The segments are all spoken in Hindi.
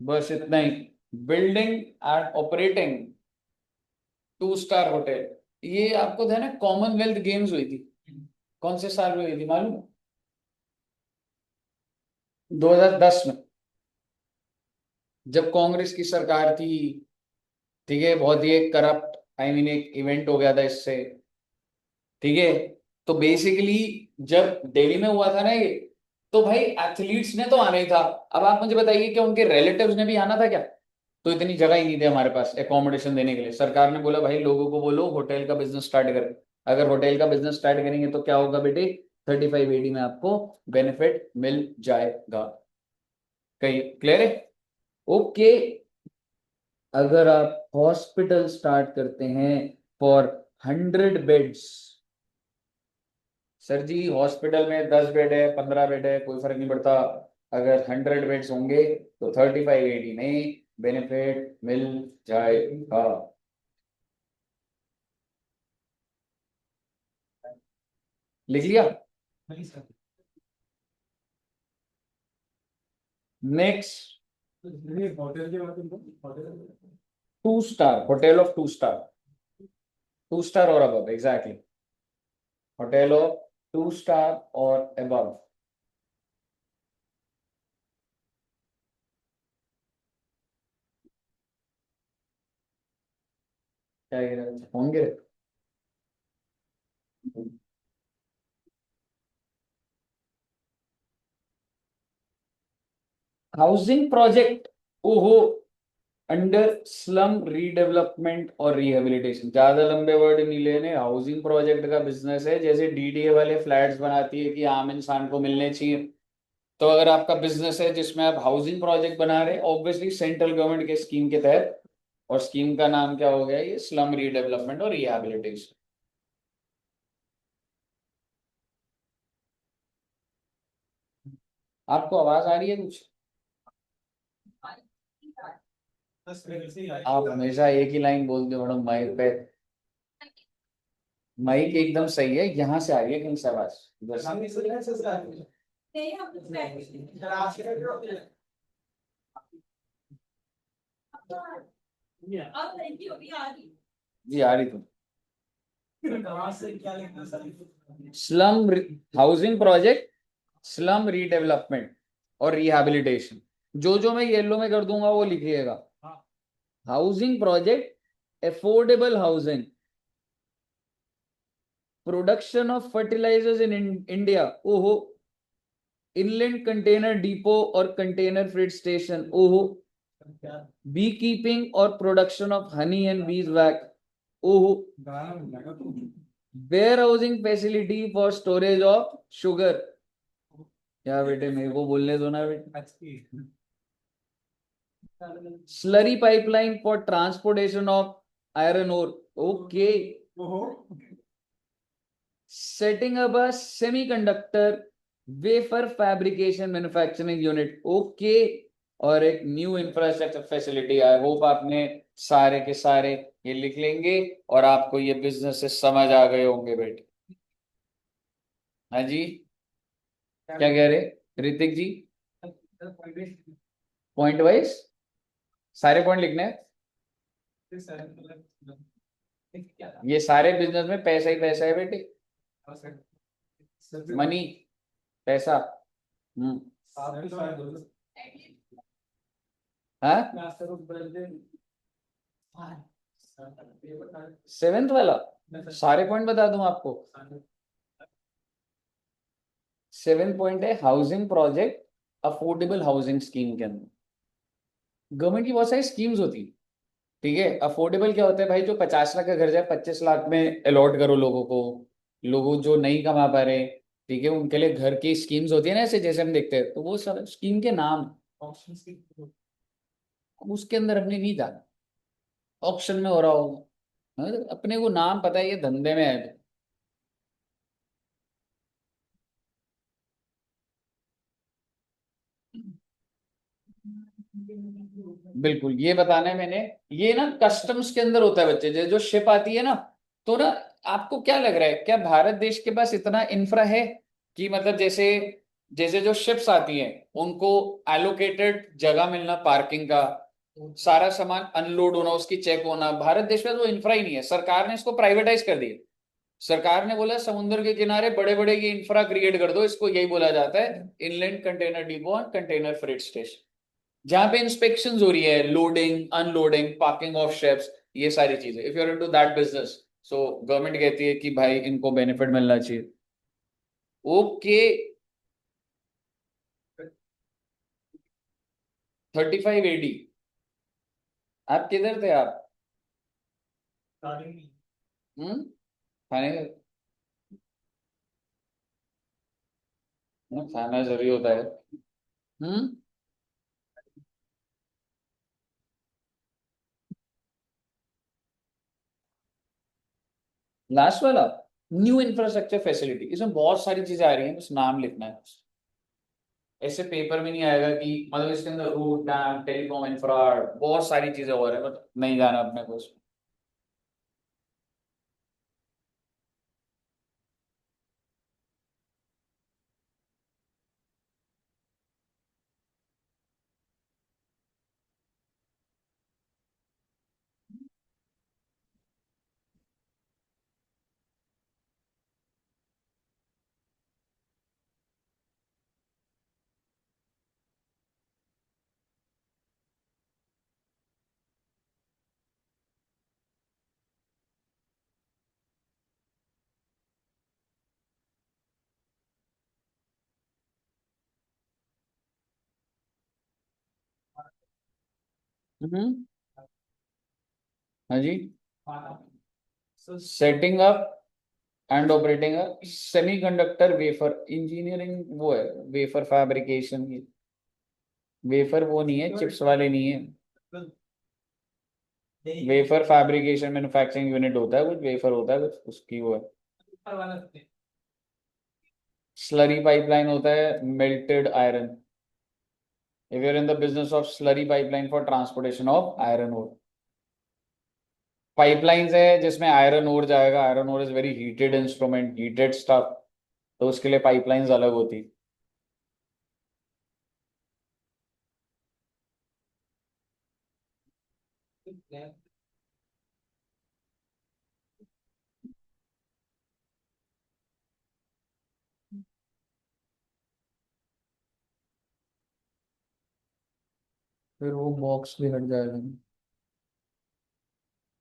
बस इतना ही। Building and operating 2 star hotel. ये आपको ध्यान है कॉमनवेल्थ गेम्स हुई थी, कौन से साल में हुई थी मालूम है? 2010 में, जब कांग्रेस की सरकार थी। ठीक है, बहुत ही एक करप्ट, आई मीन एक इवेंट हो गया था इससे। ठीक है, तो बेसिकली जब दिल्ली में हुआ था ना ये, तो भाई एथलीट्स ने तो आना ही था। अब आप मुझे बताइए कि उनके रिलेटिव्स ने भी आना था क्या? तो इतनी जगह ही नहीं थी हमारे पास एकोमोडेशन देने के लिए। सरकार ने बोला भाई लोगों को बोलो होटल का बिजनेस स्टार्ट करें। अगर होटल का बिजनेस स्टार्ट करेंगे तो क्या होगा बेटे, 35 AD में आपको बेनिफिट मिल जाएगा। कहीं क्लियर है? ओके। अगर आप हॉस्पिटल स्टार्ट करते हैं for 100 beds, sir ji hospital में 10 बेड है 15 बेड है कोई फर्क नहीं पड़ता, अगर 100 बेड्स होंगे तो 35 AD में बेनिफिट मिल जाएगा। लिख लिया? Next, 2 star hotel of 2 star, 2 star और above, exactly. Hotel of 2 star और अबव। क्या गिरा होंगे? हाउसिंग प्रोजेक्ट, ओहो, अंडर स्लम रीडेवलपमेंट और रिहेबिलिटेशन। ज्यादा लंबे वर्ड नहीं लेने। हाउसिंग प्रोजेक्ट का बिजनेस है, जैसे डीडीए वाले फ्लैट्स बनाती है कि आम इंसान को मिलने चाहिए। तो अगर आपका बिजनेस है जिसमें आप हाउसिंग प्रोजेक्ट बना रहे हैं, ऑब्वियसली सेंट्रल गवर्नमेंट के स्कीम के तहत, और स्कीम का नाम क्या हो गया, ये स्लम रीडेवलपमेंट और रिहेबिलिटेशन। आपको आवाज आ रही है कुछ? आप हमेशा एक ही लाइन बोलते हो मैडम माइक पे। माइक एकदम सही है, यहाँ से आ रही है कहीं से आवाज, इधर से। जी आ रही थी। Slum housing project, slum redevelopment और रिहैबिलिटेशन। जो जो मैं येलो में कर दूंगा वो लिखिएगा। Housing project, affordable housing, production of fertilisers in India, ओहो, इनलैंड कंटेनर डिपो और कंटेनर फ्रेट स्टेशन, ओहो, बी कीपिंग और production of honey and beeswax, ओहो, warehousing facility for storage of sugar. क्या बेटे मेरे को बोलने दो ना बेटे। Slurry pipeline for transportation of iron ore, okay. Setting up a semiconductor wafer fabrication manufacturing unit, okay. और एक new infrastructure facility. I hope आपने सारे के सारे ये लिख लेंगे और आपको ये बिजनेस से समझ आ गए होंगे बेटे। हाँ जी, क्या कह रहे ऋतिक जी? पॉइंट वाइज सारे पॉइंट लिखने हैं। ये सारे बिजनेस में पैसा ही पैसा है बेटे, मनी, पैसा। हम्म। हाँ, सेवेंथ वाला सारे पॉइंट बता दूं आपको। 7 पॉइंट है housing project, affordable housing scheme के अंदर। गवर्नमेंट की बहुत सारी स्कीम्स होती है। ठीक है, अफोर्डेबल क्या होता है भाई, जो 50 लाख का घर जाए 25 लाख में अलॉट करो लोगों को। लोगों जो नहीं कमा पा रहे, ठीक है, उनके लिए घर की स्कीम्स होती है ना, ऐसे जैसे हम देखते हैं, तो वो सब स्कीम के नाम। उसके अंदर हमने नहीं जाना, ऑप्शन में हो रहा होगा। हाँ, तो अपने को नाम पता है, ये धंधे में है। बिल्कुल, ये बताना है मैंने। ये ना कस्टम्स के अंदर होता है बच्चे, जो शिप आती है ना, तो ना आपको क्या लग रहा है, क्या भारत देश के पास इतना इंफ्रा है कि मतलब जैसे जैसे जो शिप्स आती हैं उनको एलोकेटेड जगह मिलना पार्किंग का, सारा सामान अनलोड होना, उसकी चेक होना। भारत देश में तो इंफ्रा ही नहीं है, सरकार ने इसको प्राइवेटाइज कर दिया। सरकार ने बोला समुद्र के किनारे बड़े बड़े ये इंफ्रा क्रिएट कर दो, इसको यही बोला जाता है inland container depot and container freight station, जहां पे इंस्पेक्शन हो रही है, loading unloading parking of ships, ये सारी चीजें। If you are into that business, so government कहती है कि भाई इनको बेनिफिट मिलना चाहिए। ओके। 35 AD। आप किधर थे आप? हम्म। खाने खाना जरूरी होता है। हम्म। लास्ट वाला, न्यू इंफ्रास्ट्रक्चर फैसिलिटी, इसमें बहुत सारी चीजें आ रही हैं, बस नाम लिखना है। ऐसे पेपर में नहीं आएगा कि मतलब इसके अंदर रोड डैम टेलीकॉम इंफ्रा बहुत सारी चीजें हो रही है, बट नहीं जाना अपने को उसमें। हम्म। हाँ जी। Setting up and operating a semiconductor wafer engineering, वो है वेफर फैब्रिकेशन। वेफर वो नहीं है, चिप्स वाले नहीं है। वेफर फैब्रिकेशन मैन्युफैक्चरिंग यूनिट होता है कुछ, वेफर होता है कुछ, उसकी वो है। स्लरी पाइपलाइन होता है melted iron. If you are in the business of slurry pipeline for transportation of iron ore, pipelines है जिसमें आयरन ओर जाएगा। Iron ore is very heated instrument, heated stuff, तो उसके लिए पाइपलाइंस अलग होती। फिर वो बॉक्स भी हट जाएगा।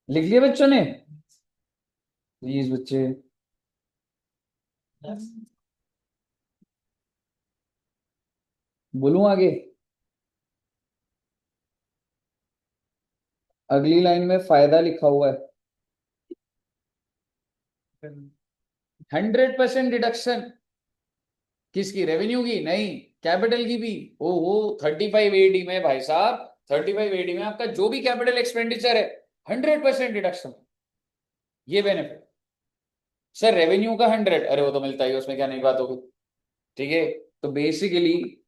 लिख लिया बच्चों ने? प्लीज बच्चे। बोलूं आगे? अगली लाइन में फायदा लिखा हुआ है। 100% डिडक्शन। किसकी? रेवेन्यू की? नहीं, कैपिटल की भी। ओहो, 35 AD में भाई साहब, 35 AD में आपका जो भी कैपिटल एक्सपेंडिचर है 100% डिडक्शन। ये बेनिफिट। सर रेवेन्यू का 100, अरे वो तो मिलता ही है, उसमें क्या नई बात होगी। ठीक है। तो बेसिकली,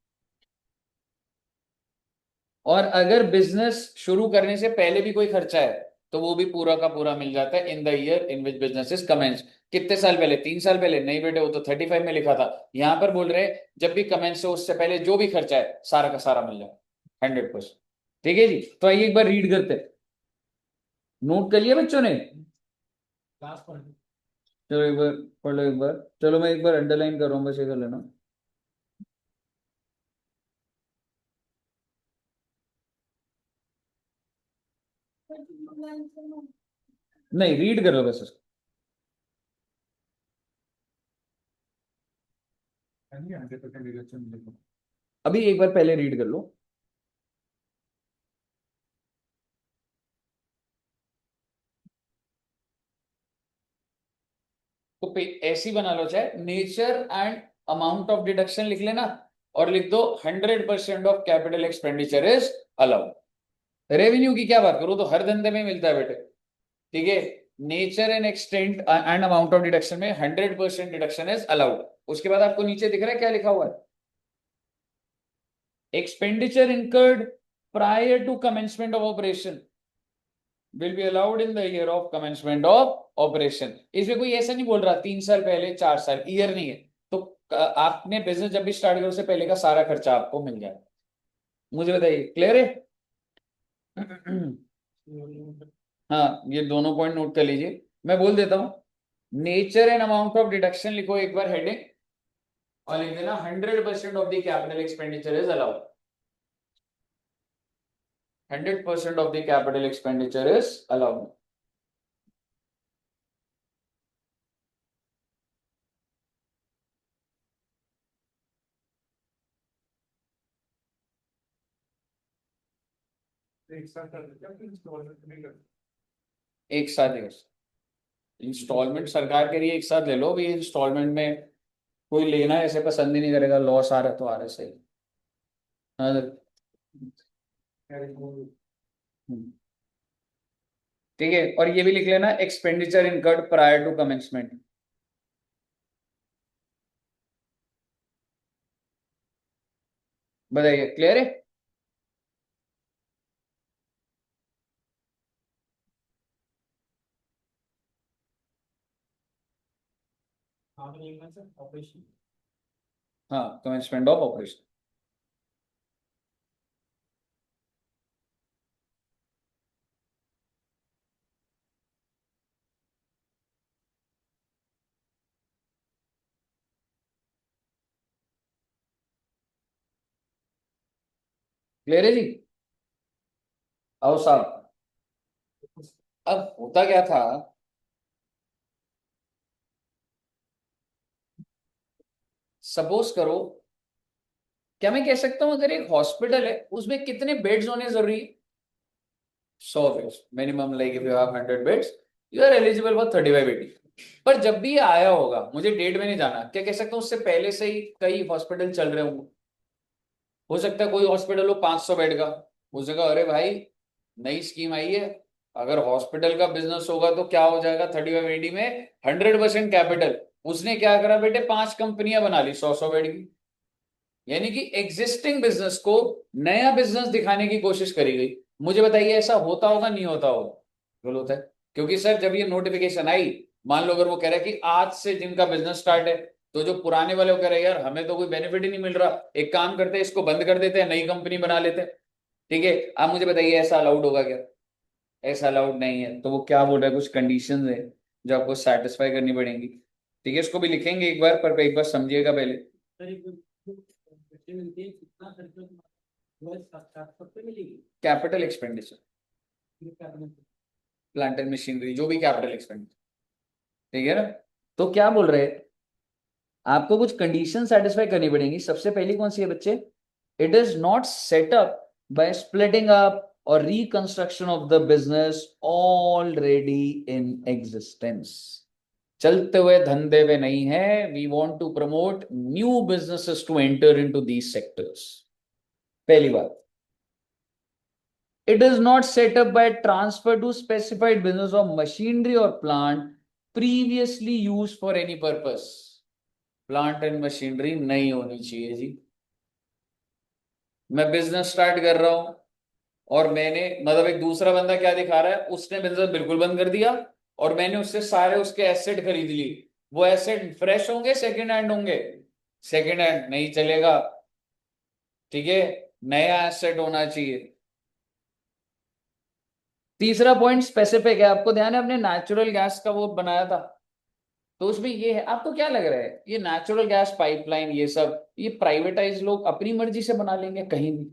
और अगर बिजनेस शुरू करने से पहले भी कोई खर्चा है तो वो भी पूरा का पूरा मिल जाता है in the year in which business is commence. कितने साल पहले? 3 साल पहले? नहीं बेटे, वो तो 35 में लिखा था। यहां पर बोल रहे हैं जब भी कमेंस हो उससे पहले जो भी खर्चा है सारा का सारा मिल जाए 100%। ठीक है जी, तो आइए एक बार रीड करते हैं। नोट कर लिया बच्चों ने? चलो एक बार पढ़ लो एक बार। चलो मैं एक बार अंडरलाइन कर रहा हूँ, बस ये कर लेना। नहीं, रीड कर लो बस उसको। अभी एक बार पहले रीड कर लो। तो ऐसी बना लो, चाहे nature and amount of deduction लिख लेना, और लिख दो 100% of capital expenditure is allowed. Revenue की क्या बात करूं, तो हर धंधे में मिलता है बेटे। ठीक है। Nature and extent and amount of deduction में 100% डिडक्शन इज अलाउड। उसके बाद आपको नीचे दिख रहा है क्या लिखा हुआ है? Expenditure incurred prior to commencement of operation will be allowed in the year of commencement of operation. इसमें कोई ऐसा नहीं बोल रहा 3 साल पहले 4 साल, ईयर नहीं है। तो आपने बिजनेस जब भी स्टार्ट करो उससे पहले का सारा खर्चा आपको मिल जाए। मुझे बताइए, क्लियर है? हाँ, ये दोनों पॉइंट नोट कर लीजिए, मैं बोल देता हूं। Nature and amount of deduction लिखो एक बार हेडिंग, और लिख देना 100% of the capital expenditure is allowed. 100% of the capital expenditure is allowed. एक साथ इंस्टॉलमेंट सरकार के लिए एक साथ ले लो भी, इंस्टॉलमेंट में कोई लेना ऐसे पसंद ही नहीं करेगा, लॉस आ रहा है तो आ रहा है, सही। हाँ, ठीक है, और ये भी लिख लेना, expenditure incurred prior to commencement. बताइए, क्लियर है? हाँ, कमेंसमेंट ऑफ ऑपरेशन। क्लियर है जी? आओ साहब, अब होता क्या था, सपोज करो, क्या मैं कह सकता हूं अगर एक हॉस्पिटल है उसमें कितने बेड्स होने जरूरी है? 100 beds minimum, like if you have 100 beds you are eligible for 3580। पर जब भी ये आया होगा, मुझे डेट में नहीं जाना, क्या कह सकता हूँ उससे पहले से ही कई हॉस्पिटल चल रहे होंगे। हो सकता है कोई हॉस्पिटल हो 500 बेड का, उस जगह अरे भाई नई स्कीम आई है, अगर हॉस्पिटल का बिजनेस होगा तो क्या हो जाएगा 3580 में, 100% कैपिटल। उसने क्या करा बेटे, 5 कंपनियां बना ली 100-100 बेड की, यानी कि एग्जिस्टिंग बिजनेस को नया बिजनेस दिखाने की कोशिश करी गई। मुझे बताइए ऐसा होता होगा नहीं होता होगा? बिल्कुल होता है, क्योंकि सर जब ये नोटिफिकेशन आई, मान लो अगर वो कह रहा है कि आज से जिनका बिजनेस स्टार्ट है, तो जो पुराने वाले वो कह रहे हैं यार हमें तो कोई बेनिफिट ही नहीं मिल रहा, एक काम करते हैं इसको बंद कर देते हैं, नई कंपनी बना लेते हैं। ठीक है, आप मुझे बताइए ऐसा अलाउड होगा क्या? ऐसा अलाउड नहीं है, तो वो क्या बोल रहा है, कुछ कंडीशंस है जो आपको सेटिस्फाई करनी पड़ेंगी। ठीक है, इसको भी लिखेंगे एक बार, पर एक बार समझिएगा पहले। Capital expenditure, plant and machinery, जो भी कैपिटल एक्सपेंडिचर, ठीक है ना? तो क्या बोल रहे हैं, आपको कुछ कंडीशन सेटिस्फाई करनी पड़ेंगी। सबसे पहली कौन सी है बच्चे? It is not set up by splitting up और reconstruction of the business already in existence. चलते हुए धंधे में नहीं है, we want to promote new businesses to enter into these sectors. पहली बात, it is not set up by transfer to specified business of machinery or plant previously used for any purpose। Plant and machinery नहीं होनी चाहिए जी। मैं बिजनेस स्टार्ट कर रहा हूं और मैंने मतलब एक दूसरा बंदा क्या दिखा रहा है, उसने बिजनेस बिल्कुल बंद कर दिया और मैंने उससे सारे उसके एसेट खरीद ली। वो एसेट फ्रेश होंगे सेकंड हैंड होंगे? सेकंड हैंड नहीं चलेगा, ठीक है, नया एसेट होना चाहिए। तीसरा पॉइंट स्पेसिफिक है, आपको ध्यान है, अपने नेचुरल गैस का वो बनाया था, तो उसमें ये है। आपको क्या लग रहा है ये नेचुरल गैस पाइपलाइन ये सब ये प्राइवेटाइज लोग अपनी मर्जी से बना लेंगे कहीं भी?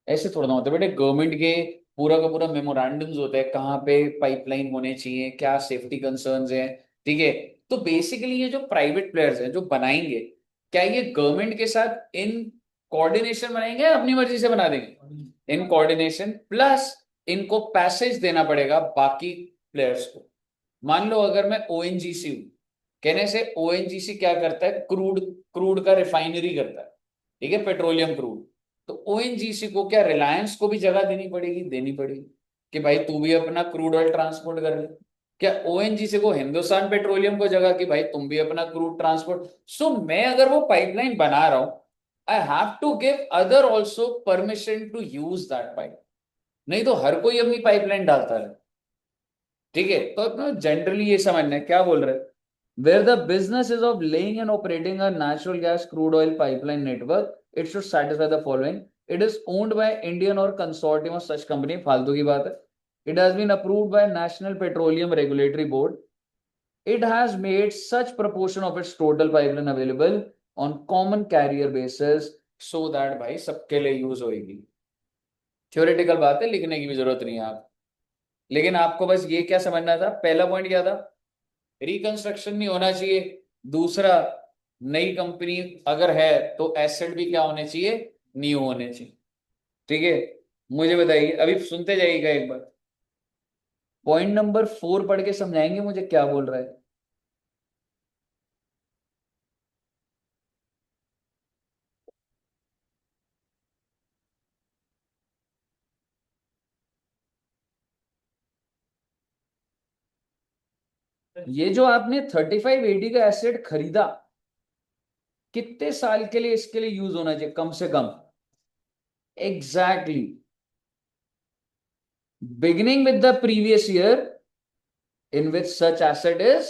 ऐसे थोड़ा ना होता है बेटे, गवर्नमेंट के पूरा का पूरा मेमोरेंडम्स होते हैं कहाँ पे पाइपलाइन होने चाहिए, क्या सेफ्टी कंसर्न्स हैं। ठीक है, तो बेसिकली ये जो प्राइवेट प्लेयर्स हैं जो बनाएंगे, क्या ये गवर्नमेंट के साथ इन कोऑर्डिनेशन बनाएंगे या अपनी मर्जी से बना देंगे? इन कोऑर्डिनेशन, प्लस इनको पैसेज देना पड़ेगा बाकी प्लेयर्स को। मान लो अगर मैं ओएनजीसी हूं, कहने से ओएनजीसी क्या करता है, क्रूड क्रूड का रिफाइनरी करता है, ठीक है, पेट्रोलियम क्रूड। तो ओएनजीसी को क्या रिलायंस को भी जगह देनी पड़ेगी कि भाई तू भी अपना क्रूड ऑयल ट्रांसपोर्ट कर ले? क्या ओएनजीसी को हिंदुस्तान पेट्रोलियम को जगह कि भाई तुम भी अपना क्रूड ट्रांसपोर्ट? सो मैं अगर वो पाइपलाइन बना रहा हूं, I have to give other also permission to use that pipe, नहीं तो हर कोई अपनी पाइपलाइन डालता है। ठीक है, तो अपना जनरली ये समझना है क्या बोल रहे हैं। where the business is of laying and operating a natural gas crude oil pipeline network, it should satisfy the following. It is owned by Indian or consortium of such company. फालतू की बात है. It has been approved by National Petroleum Regulatory Board. It has made such proportion of its total pipeline available on common carrier basis so that भाई सबके लिए यूज होगी. थ्योरेटिकल बात है, लिखने की भी जरूरत नहीं है आप. लेकिन आपको बस ये क्या समझना था, पहला पॉइंट क्या था, रिकंस्ट्रक्शन नहीं होना चाहिए. दूसरा, नई कंपनी अगर है तो एसेट भी क्या होने चाहिए, न्यू होने चाहिए. ठीक है, मुझे बताइए, अभी सुनते जाइएगा एक बार. पॉइंट नंबर 4 पढ़ के समझाएंगे मुझे क्या बोल रहा है. ये जो आपने 3580 का एसेट खरीदा, कितने साल के लिए इसके लिए यूज होना चाहिए कम से कम. Exactly. Beginning with the previous year in which such asset is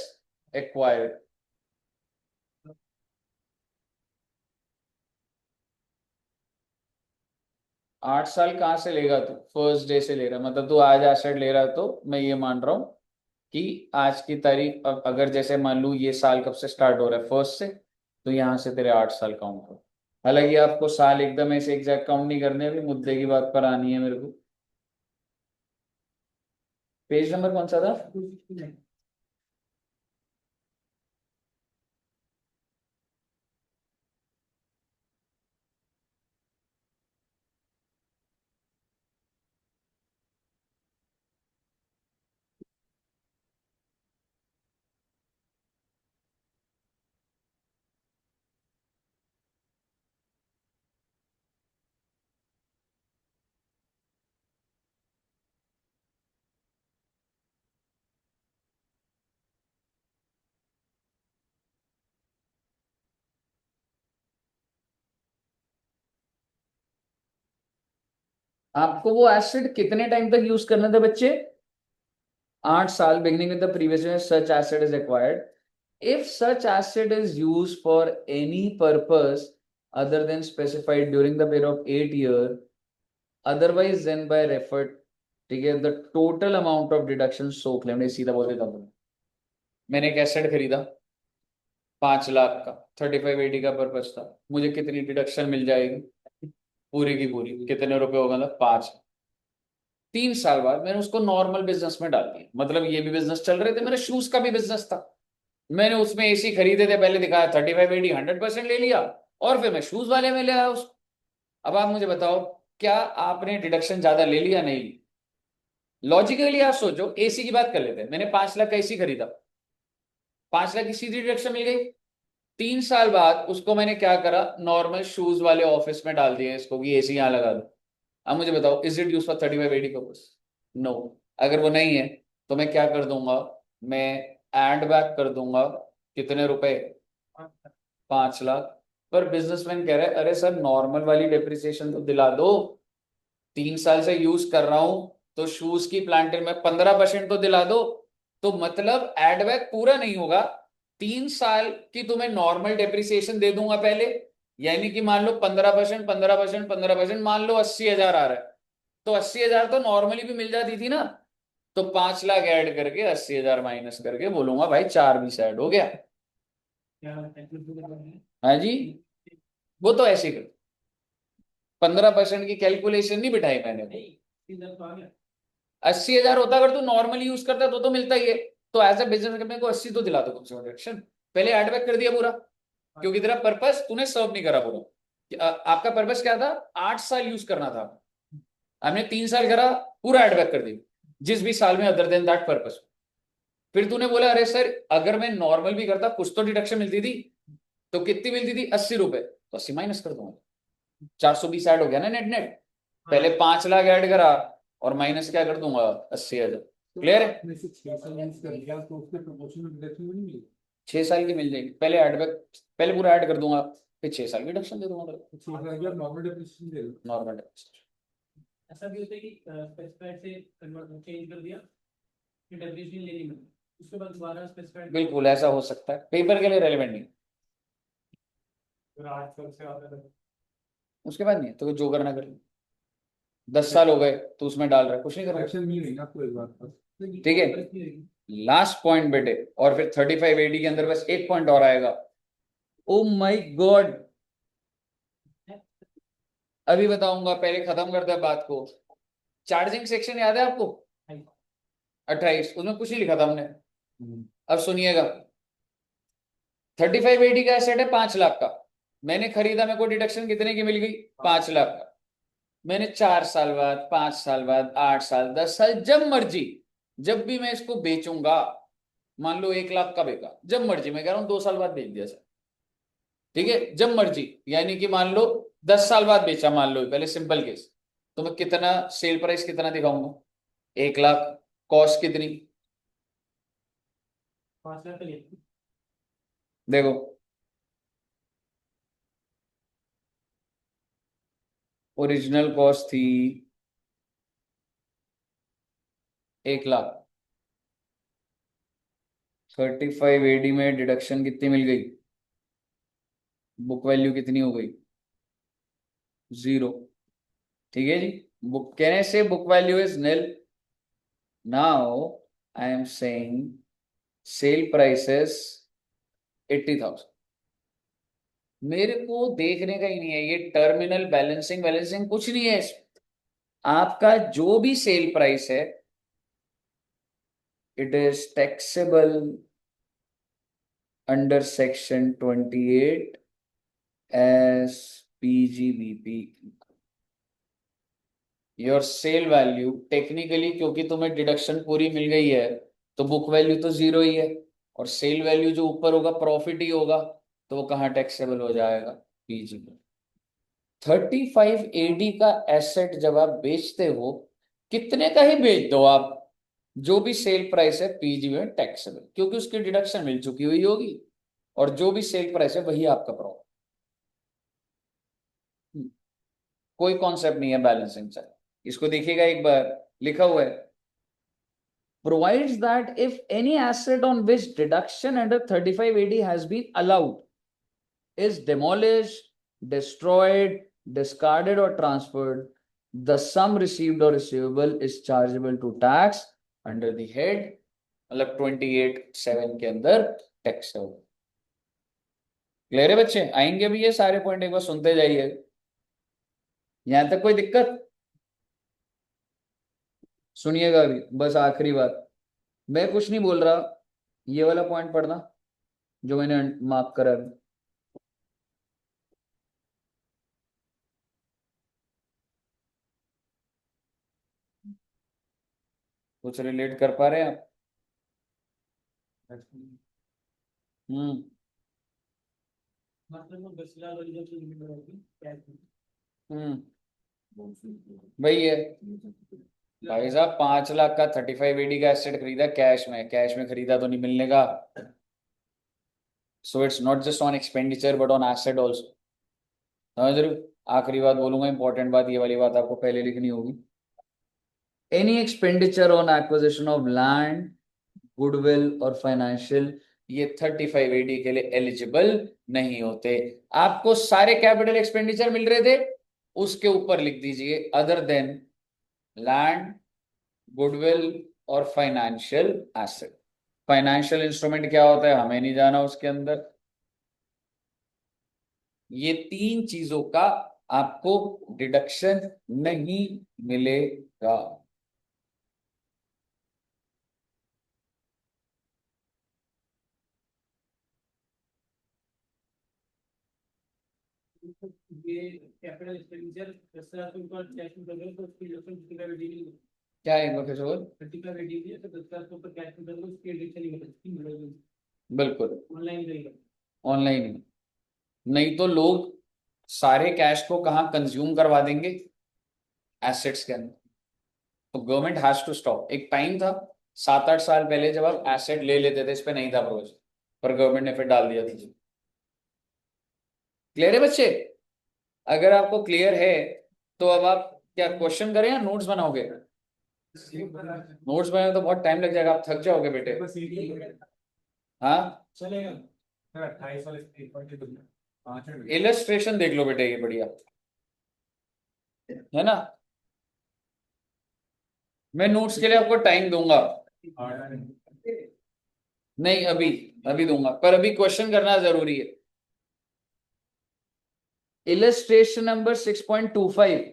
acquired. 8 साल कहां से लेगा तू, फर्स्ट डे से ले रहा, मतलब तू आज एसेट ले रहा, तो मैं ये मान रहा हूं कि आज की तारीख, अगर जैसे मान लू ये साल कब से स्टार्ट हो रहा है, फर्स्ट से, तो यहां से तेरे 8 साल काउंट हो. हालांकि आपको साल एकदम ऐसे एग्जैक्ट काउंट नहीं करने, अभी मुद्दे की बात पर आनी है मेरे को. पेज नंबर कौन सा था. आपको वो एसिड कितने टाइम तक यूज करना था बच्चे, 8 साल. Beginning with the previous year such acid is acquired. If such asset is used for any purpose other than specified during the period of 8 years, otherwise then by referred, ठीक है, the total amount of deduction so claimed. सीधा बोल देता हूँ, मैंने एक एसेट खरीदा 5 लाख का, 3580 का पर्पस था, मुझे कितनी डिडक्शन मिल जाएगी, पूरी की पूरी. कितने रुपए होगा, मतलब 5. 3 साल बाद मैंने उसको नॉर्मल बिजनेस में डाल दिया, मतलब ये भी बिजनेस चल रहे थे, मेरे शूज का भी बिजनेस था, मैंने उसमें एसी खरीदे थे, पहले दिखाया 3580 100% ले लिया, और फिर मैं शूज वाले में ले आया उसको. अब आप मुझे बताओ, क्या आपने डिडक्शन ज्यादा ले लिया, नहीं ली. लॉजिकली आप सोचो, एसी की बात कर लेते हैं, मैंने 5 लाख का एसी खरीदा, 5 लाख की सीधी डिडक्शन मिल गई. 3 साल बाद उसको मैंने क्या करा, नॉर्मल शूज वाले ऑफिस में डाल दिया इसको कि एसी यहां लगा दो. अब मुझे बताओ, is it use for 3580 purpose, no. अगर वो नहीं है तो मैं क्या कर दूंगा, मैं एड बैक कर दूंगा. कितने रुपए, 5 लाख. पर बिजनेसमैन कह रहे हैं, अरे सर नॉर्मल वाली डेप्रिसिएशन तो दिला दो, 3 साल से यूज कर रहा हूं, तो शूज की प्लांटर में 15% तो दिला दो. तो मतलब एडबैक पूरा नहीं होगा, 3 साल की तुम्हें नॉर्मल डेप्रिसिएशन दे दूंगा पहले, यानी कि मान लो 15%, 15%, 15%, मान लो 80,000 आ रहा है, तो 80,000 तो नॉर्मली भी मिल जाती थी ना. तो 5 लाख ऐड करके 80,000 माइनस करके बोलूंगा भाई 4 20 ऐड हो गया. हाँ जी, वो तो ऐसे कर, 15% की कैलकुलेशन नहीं बिठाई मैंने. 80,000 होता अगर तू नॉर्मली यूज करता तो मिलता ही है. तो एज ए बिजनेस मेरे को 80 तो दिला दो कम से कम डिडक्शन. पहले एडबैक कर दिया पूरा, क्योंकि तेरा पर्पस तूने सर्व नहीं करा पूरा. आपका पर्पस क्या था, 8 साल यूज करना था, हमने 3 साल करा, पूरा एडबैक कर दिया जिस भी साल में, अदर देन दैट पर्पस. फिर तूने बोला अरे सर अगर मैं नॉर्मल भी करता कुछ तो डिडक्शन मिलती थी, तो कितनी मिलती थी, 80 रुपए, तो 80 माइनस कर दूंगा, 420 ऐड हो गया ना नेट नेट. पहले 5 लाख ऐड करा और माइनस क्या कर दूंगा, 80,000. क्लियर है. 6 साल की मिल जाएगी, पहले एडबैक, पहले पूरा ऐड कर दूंगा, फिर 6 साल की डिडक्शन दे दूंगा नॉर्मल डिडक्शन. ऐसा भी होता है कि स्पेसिफाइड से कन्वर्ट चेंज कर दिया, फिर डेप्रिसिएशन लेनी पड़ी. उसके बाद दोबारा स्पेसिफाइड बिल्कुल ऐसा हो सकता है, पेपर के लिए रेलिवेंट नहीं। उसके बाद नहीं है, तो जो करना कर ले। 10 साल हो गए तो उसमें डाल रहा है, कुछ नहीं कर रहा। एक्शन नहीं रहेगा कोई बात पर। ठीक है, लास्ट पॉइंट बेटे, और फिर 3580 के अंदर बस एक पॉइंट और आएगा। ओ माय गॉड, अभी बताऊंगा, पहले खत्म करते हैं बात को। चार्जिंग सेक्शन याद है आपको? 28, उसमें कुछ नहीं लिखा था हमने। अब सुनिएगा, 3580 का एसेट है 5 लाख का। मैंने खरीदा, मेरे को डिडक्शन कितने की मिल गई? 5 लाख का। मैंने 4 साल बाद, 5 साल बाद, 8 साल, 10 साल, जब मर्जी, जब भी मैं इसको बेचूंगा, मान लो 1 लाख का बेचा, जब मर्जी, मैं कह रहा हूं 2 साल बाद बेच दिया सर, ठीक है, जब मर्जी, यानी कि मान लो 10 साल बाद बेचा, मान लो पहले सिंपल केस, तो मैं कितना सेल प्राइस कितना दिखाऊंगा? 1 लाख। कॉस्ट कितनी? 5 लाख का लिए देखो, ओरिजिनल कॉस्ट थी 1 लाख। 3580 में डिडक्शन कितनी मिल गई? बुक वैल्यू कितनी हो गई? 0। ठीक है जी, बुक कहने से book value is nil. Now I am saying sale prices 80,000। मेरे को देखने का ही नहीं है ये टर्मिनल बैलेंसिंग बैलेंसिंग, कुछ नहीं है इसमें। आपका जो भी सेल प्राइस है, it is taxable under section 28 S PGBP। Your sale value technically, क्योंकि तुम्हें डिडक्शन पूरी मिल गई है, तो बुक वैल्यू तो 0 ही है, और सेल वैल्यू जो ऊपर होगा प्रॉफिट ही होगा, तो वो कहाँ टैक्सेबल हो जाएगा? PG में। 3580 का एसेट जब आप बेचते हो, कितने का ही बेच दो आप, जो भी सेल प्राइस है PG में टैक्सेबल, क्योंकि उसकी डिडक्शन मिल चुकी हुई होगी, और जो भी सेल प्राइस है वही आपका प्रॉफिट। कोई कॉन्सेप्ट नहीं है बैलेंसिंग से। इसको देखिएगा एक बार, लिखा हुआ है, provides that if any asset on which deduction under 3580 has been allowed is demolished, destroyed, discarded, or transferred, the sum received or receivable is chargeable to tax under the head, मतलब 28(7) के अंदर टैक्स है। क्लियर है बच्चे? आएंगे भी ये सारे पॉइंट, एक बार सुनते जाइए। यहां तक कोई दिक्कत? सुनिएगा अभी, बस आखिरी बात, मैं कुछ नहीं बोल रहा, ये वाला पॉइंट पढ़ना जो मैंने मार्क करा अभी। कुछ रिलेट कर पा रहे हैं आप? हम्म। मतलब वो 10 लाख वाली जो लिमिट होगी कैश में। हम्म। वही है भाई साहब, 5 लाख का 3580 का एसेट खरीदा कैश में, कैश में खरीदा तो नहीं मिलने का। So it's not just on expenditure but on asset also. समझ रहे हो? आखिरी बात बोलूंगा, इंपॉर्टेंट बात, ये वाली बात आपको पहले लिखनी होगी। Any expenditure on acquisition of land, goodwill और फाइनेंशियल, ये 3580 के लिए एलिजिबल नहीं होते। आपको सारे कैपिटल एक्सपेंडिचर मिल रहे थे, उसके ऊपर लिख दीजिए अदर देन लैंड, गुडविल और फाइनेंशियल एसेट। फाइनेंशियल इंस्ट्रूमेंट क्या होता है हमें नहीं जाना उसके अंदर। ये 3 चीजों का आपको डिडक्शन नहीं मिलेगा। ये कैपिटल एक्सपेंडिचर 10 लाख के ऊपर कैश में करोगे तो उसकी डिडक्शन 3580 नहीं होगी। क्या है इनका कैसे बोल? 3580 है तो 10 लाख के ऊपर कैश में करोगे उसकी डिडक्शन नहीं होगी। बिल्कुल ऑनलाइन रहेगा। ऑनलाइन ही, नहीं तो लोग सारे कैश को कहाँ कंज्यूम करवा देंगे? एसेट्स के अंदर। तो गवर्नमेंट हैज टू स्टॉप। एक टाइम था 7-8 साल पहले जब आप एसेट ले लेते थे, इस पे नहीं था प्रोविजन, पर गवर्नमेंट ने फिर डाल दिया था। क्लियर है बच्चे? अगर आपको क्लियर है तो अब आप क्या क्वेश्चन करें या नोट्स बनाओगे? नोट्स बनाने में तो बहुत टाइम लग जाएगा, आप थक जाओगे बेटे। हाँ, चलेगा सर, 28 वाले 5 मिनट। इलस्ट्रेशन देख लो बेटे, ये बढ़िया है ना। मैं नोट्स के लिए आपको टाइम दूंगा, नहीं अभी, अभी दूंगा, पर अभी क्वेश्चन करना जरूरी है। इलस्ट्रेशन नंबर 6.25,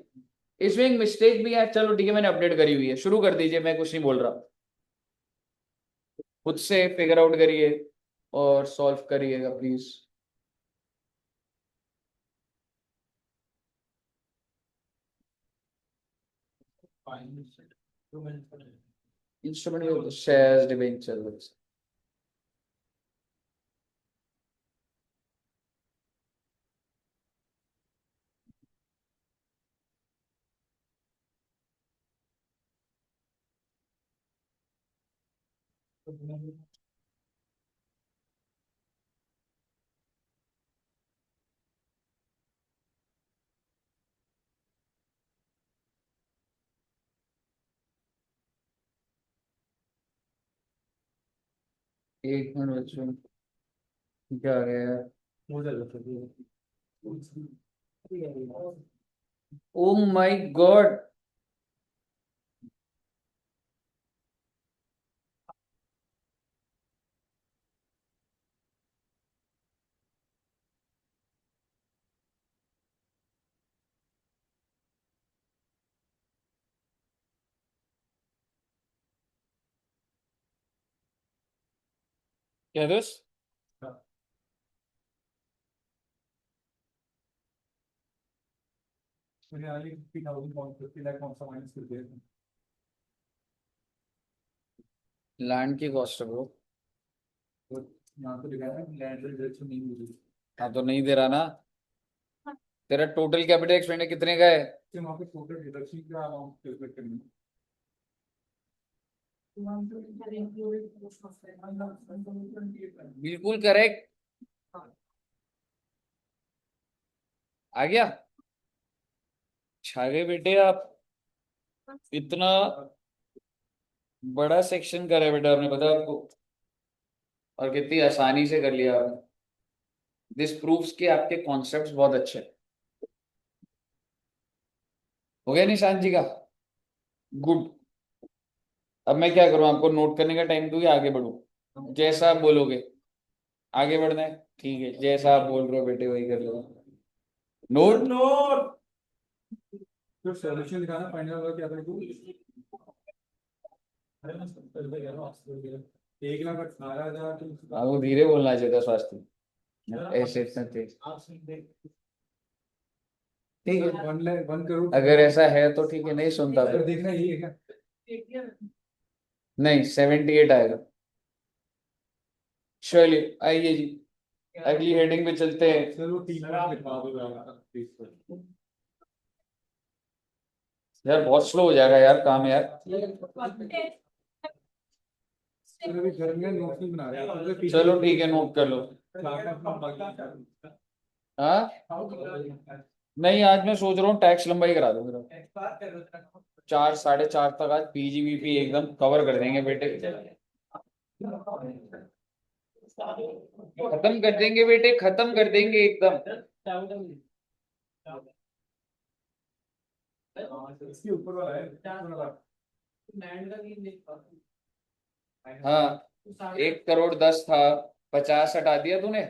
इसमें एक मिस्टेक भी है, चलो ठीक है मैंने अपडेट करी हुई है, शुरू कर दीजिए, मैं कुछ नहीं बोल रहा, खुद से फिगर आउट करिए और सॉल्व करिएगा प्लीज। इंस्ट्रूमेंट शेयर्स डिबेंचर्स, एक मिनट बच्चों, क्या आ गया यार, ओ माय गॉड। क्या दोस्त, लैंड की कॉस्ट है ब्रो। यहाँ तो लिखा है लैंड रिजर्वेशन नहीं मिली। हाँ तो नहीं दे रहा ना, तेरा टोटल कैपिटल एक्सपेंडिचर कितने का है? तो वहाँ पे टोटल डिडक्शन का अमाउंट कैलकुलेट करनी है। बिल्कुल करेक्ट, आ गया, छा गए बेटे आप। इतना बड़ा सेक्शन करा है बेटा आपने, पता है आपको, और कितनी आसानी से कर लिया आपने। दिस प्रूव्स कि आपके कॉन्सेप्ट्स बहुत अच्छे हैं। हो गया निशांत जी का? गुड। अब मैं क्या करूं, आपको नोट करने का टाइम दूं या आगे बढ़ूं? जैसा आप बोलोगे। आगे बढ़ना है, ठीक है, जैसा आप बोल रहे हो बेटे वही कर लो। नोट। नोट जो सॉल्यूशन दिखाना फाइनल होगा क्या था तू? अरे मैं सब कर रहा हूँ 1,18,000 तो आपको धीरे बोलना चाहिए था स्वास्थ्य, ऐसे इतना तेज। ठीक है, 1 करोड़ अगर ऐसा है तो ठीक है, नहीं सुनता सर तो देखना यही है क्या? नहीं, 78 आएगा। चलिए आइए जी, अगली हेडिंग पे चलते हैं। सर वो टीम में लिखवा दो प्लीज सर। यार बहुत स्लो हो जाएगा यार काम यार। सर अभी घर में नोट्स नहीं बना रहे हैं, तो पीछे चलो ठीक है, नोट कर लो। क्लास में अपना बाकी हाँ, नहीं आज मैं सोच रहा हूँ टैक्स लंबाई करा दूँ मेरा, 4 साढ़े 4 तक आज पीजीबीपी एकदम कवर कर देंगे बेटे, खत्म कर देंगे बेटे, खत्म कर देंगे एकदम। इसके ऊपर वाला है ऊपर वाला। हाँ, 1 करोड़ 10 था, 50 हटा दिया तूने,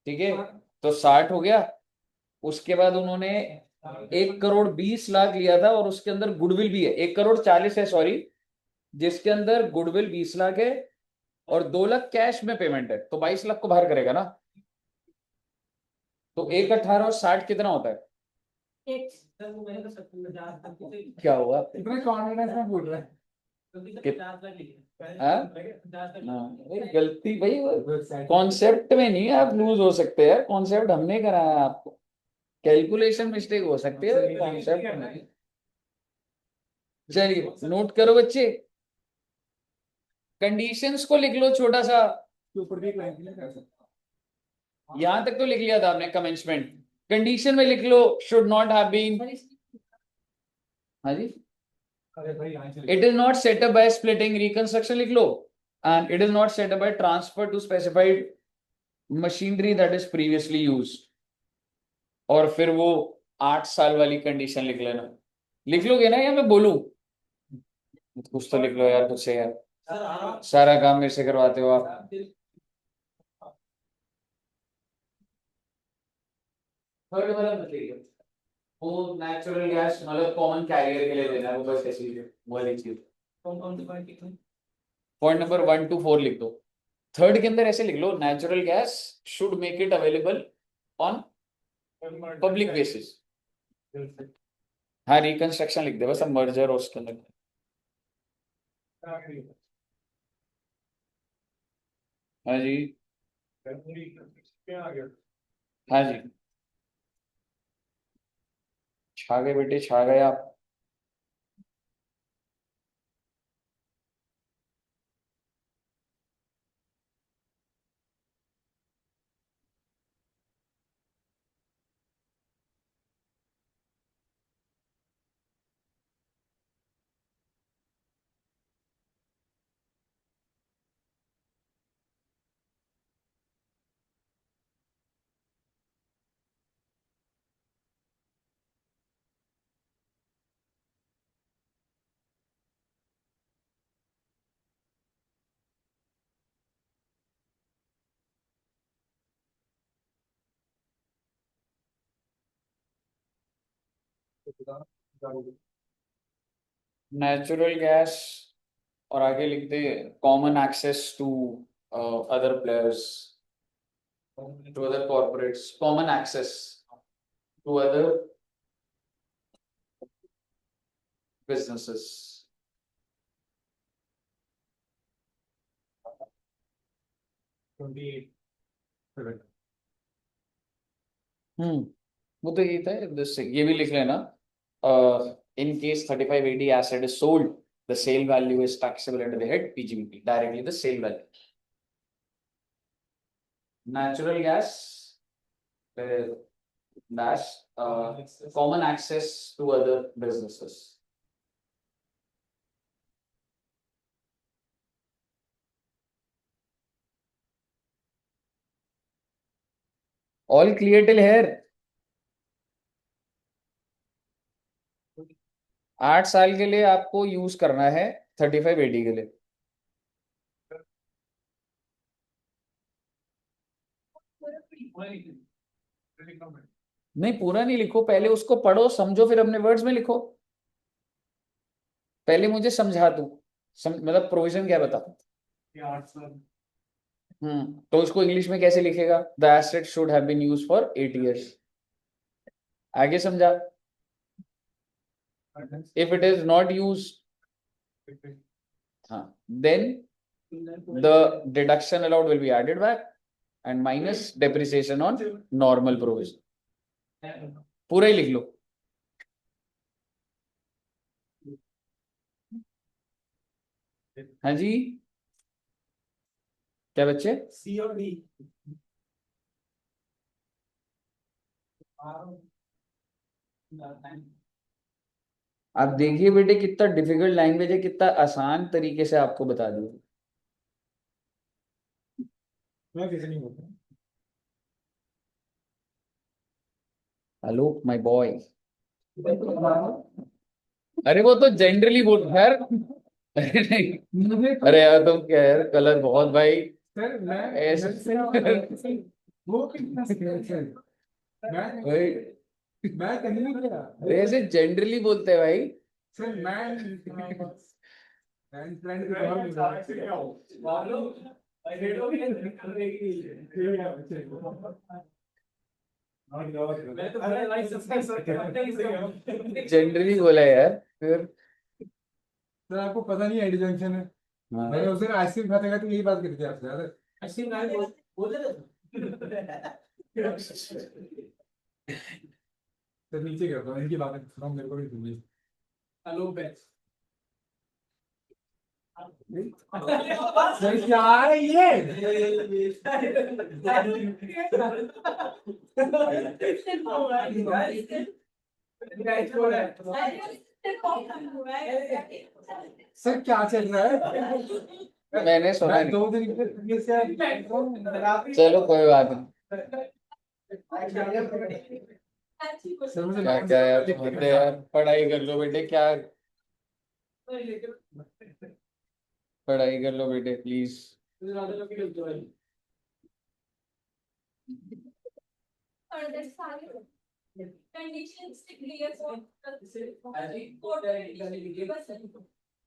ठीक है, तो 60 हो गया। उसके बाद उन्होंने 1 करोड़ 20 लाख लिया था, और उसके अंदर गुडविल भी है, 1 करोड़ 40 है सॉरी, जिसके अंदर गुडविल 20 लाख है, और 2 लाख कैश में पेमेंट है, तो 22 लाख को बाहर करेगा ना। तो 1 18 और 60 कितना होता है? क्या हुआ? इतना कॉन्फिडेंस में बोल रहा है। हाँ? हाँ, गलती भाई, कॉन्सेप्ट में नहीं आप लूज हो सकते हैं, कॉन्सेप्ट हमने कराया आपको, कैलकुलेशन मिस्टेक हो सकती है, कॉन्सेप्ट में। चलिए नोट करो बच्चे, कंडीशंस को लिख लो छोटा सा, इसके ऊपर भी एक लाइन थी ना कैसे? यहां तक तो लिख लिया था आपने, कमेंसमेंट। कंडीशन में लिख लो, शुड नॉट हैव बीन। हाँ जी, It is not set up by splitting, reconstruction लिख लो, and it is not set up by transfer to specified machinery that is previously used. और फिर वो 8 साल वाली कंडीशन लिख लेना, लिख लोगे ना या मैं बोलूं? कुछ तो लिख लो यार, कुछ से यार, सारा काम मेरे से करवाते हो आप। थर्ड वाला मत लिखिए, वो नेचुरल गैस मतलब कॉमन कैरियर के लिए देना है, वो बस ऐसी वाली चीज। पॉइंट नंबर 1 to 4 लिख दो। थर्ड के अंदर ऐसे लिख लो, natural gas should make it available on public basis. हाँ, रिकंस्ट्रक्शन लिख दे बस, अब मर्जर और उसके अंदर। हाँ जी, हाँ जी, छा गए बेटे, छा गए आप। नेचुरल गैस और आगे लिख दे common access to other players, to other corporates, common access to other businesses. वो तो यही था, ये भी लिख लेना, in case 3580 asset is sold, the sale value is taxable under the head PGBP, directly the sale value. Natural gas dash common access to other businesses. All clear till here? 8 साल के लिए आपको यूज करना है 3580 के लिए। नहीं, पूरा नहीं लिखो, पहले उसको पढ़ो समझो फिर अपने वर्ड्स में लिखो। पहले मुझे समझा तू, मतलब प्रोविजन क्या बता। तो उसको इंग्लिश में कैसे लिखेगा? The asset should have been used for 8 years। आगे समझा। If it is not used, हाँ, then the deduction allowed will be added back and minus depreciation on normal provision। पूरा ही लिख लो। हाँ जी, क्या बच्चे? सी और डी। आप देखिए बेटे कितना डिफिकल्ट लैंग्वेज है, कितना आसान तरीके से आपको बता दिया। मैं कैसे नहीं बोलता। Hello my boy. अरे वो तो जनरली बोल यार। अरे नहीं, अरे यार तुम क्या यार, कलर बहुत भाई। सर मैं ऐसे वो कितना भाई, मैं कहीं नहीं गया। अरे ऐसे जनरली बोलते हैं भाई। सर मैं फ्रेंड के बाहर मिला मालूम आई रेड हो गया करने की। मैं तो बड़ा लाइक सब्सक्राइब करते जनरली बोला यार फिर। सर आपको पता नहीं आईडी जंक्शन है। मैंने उस दिन आइसक्रीम खाते खाते यही बात करी थी आपसे यार। आइसक्रीम खाने बोल सर नीचे करता हूँ, इनकी बातें सुनो मेरे को भी सुनिए। हेलो बेस्ट सर क्या है ये? सर क्या चल रहा है? मैंने सुना नहीं। 2 दिन से चलो कोई बात नहीं। सर मुझे क्या क्या यार, हद है यार, पढ़ाई कर लो बेटे, क्या पढ़ाई कर लो बेटे प्लीज।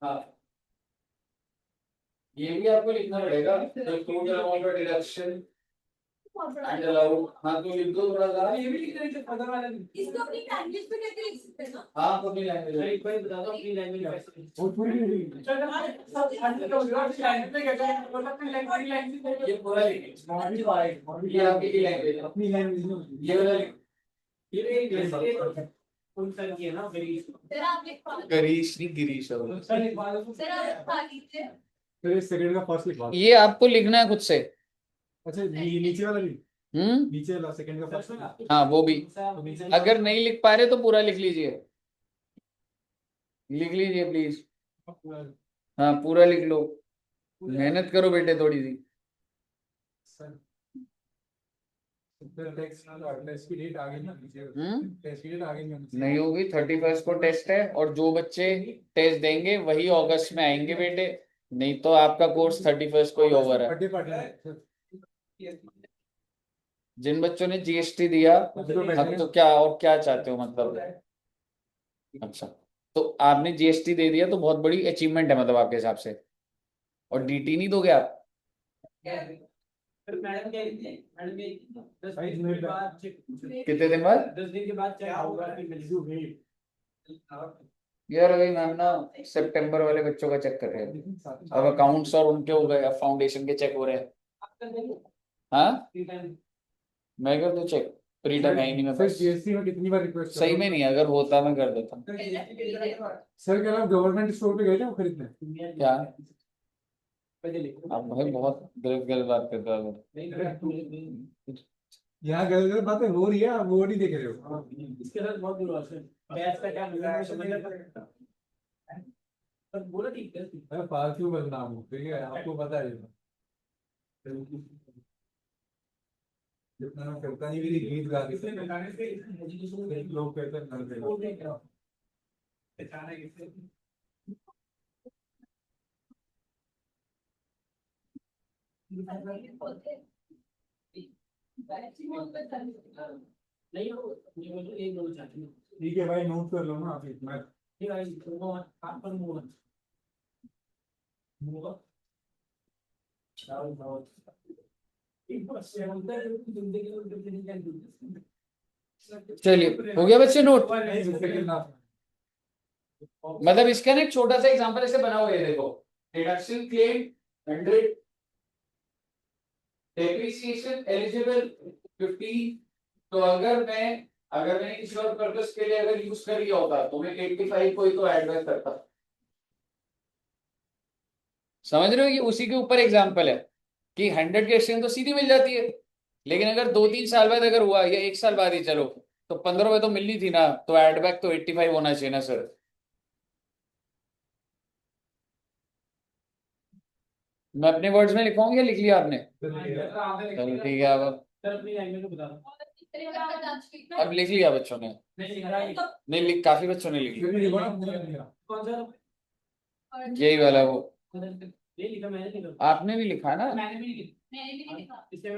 हाँ, ये भी आपको लिखना पड़ेगा, total amount of deduction and allowed. हाँ तो लिख दो थोड़ा सा। ये भी लिख रहे पता वाला इसको अपनी लैंग्वेज में कैसे लिख सकते हैं ना? हाँ अपनी लैंग्वेज में एक बार बता दो अपनी लैंग्वेज में कैसे। ये पूरा लिखिए, ये आपकी लैंग्वेज है, अपनी लैंग्वेज में ये वाला लिखो। करीश नहीं गिरीश है वो। फिर सेकंड का फर्स्ट लिखवा दो। ये आपको लिखना है खुद से। अच्छा नीचे वाला भी, हम्म, नीचे वाला सेकंड का फर्स्ट। हाँ वो भी। अगर नहीं लिख पा रहे तो पूरा लिख लीजिए, लिख लीजिए प्लीज। हाँ पूरा लिख लो, मेहनत करो बेटे थोड़ी सी। टेस्ट की डेट आ गई ना नीचे। टेस्ट की डेट आ गई ना नीचे। नहीं होगी, 31 को टेस्ट है, और जो बच्चे टेस्ट देंगे वही अगस्त में आएंगे बेटे, नहीं तो आपका कोर्स 31 को ही ओवर है। बर्थडे पार्टी है। जिन बच्चों ने जीएसटी दिया, अब तो क्या और क्या चाहते हो मतलब। अच्छा, तो आपने जीएसटी दे दिया तो बहुत बड़ी अचीवमेंट है मतलब आपके हिसाब से, और डीटी नहीं दोगे आप? कितने दिन बाद? 10 दिन के बाद क्या होगा? यार अभी मैम ना सितंबर वाले बच्चों का चेक कर रहे हैं, अब अकाउंट्स और उनके हो गए, अब फाउंडेशन के चेक हो रहे हैं। हाँ मैं कर दूं चेक, प्री टाइम है ही नहीं मेरे सर पास। जीएसटी में कितनी बार रिक्वेस्ट सही में नहीं, अगर होता मैं कर देता। सर क्या आप गवर्नमेंट स्टोर पे गए थे वो खरीदने? क्या आप भाई बहुत गलत गलत बात करते हो। यहाँ गलत गलत बातें हो रही है, आप वो नहीं देख रहे हो। इसके साथ बहुत बुरा है। पैसा का क्या मिला है समझ पर बोला ठीक है। मैं फालतू बदनाम हूँ, ठीक है आपको पता है। जितना मैं करता नहीं, मेरी गीत गा के लोग कहते हैं नल पे। नहीं हो ये बोलो एक बोलो चाहती हूँ। ठीक है भाई, नोट कर लो ना आप मैं। ठीक है तो आप पर मुंह मुंह चावल एक बार से होता है कि जिंदगी में कभी नहीं जाती। चलिए हो गया बच्चे नोट। मतलब इसका ना एक छोटा सा एग्जांपल ऐसे बना हुआ है, देखो डिडक्शन क्लेम 100, डेप्रिसिएशन एलिजिबल 50। तो अगर मैं किसी और पर्पस के लिए अगर यूज कर लिया होता तो मैं 85 को ही तो ऐड बैक करता। समझ रहे हो, ये उसी के ऊपर एग्जांपल है कि 100 की एक्सचेंज तो सीधी मिल जाती है, लेकिन अगर 2-3 साल बाद अगर हुआ, या 1 साल बाद ही चलो, तो 15 रुपए तो मिलनी थी ना, तो ऐड बैक तो 85 होना चाहिए ना सर। मैं अपने वर्ड्स में लिखवाऊंगा या लिख लिया आपने? चलो ठीक है, अब अपनी लैंग्वेज में बता दो। अब लिख लिया बच्चों ने? नहीं लिख, काफी बच्चों ने लिख लिया। कौन सा यही वाला वो ये लिखा मैंने नहीं लिखा। आपने भी लिखा ना? मैंने भी लिखा। इससे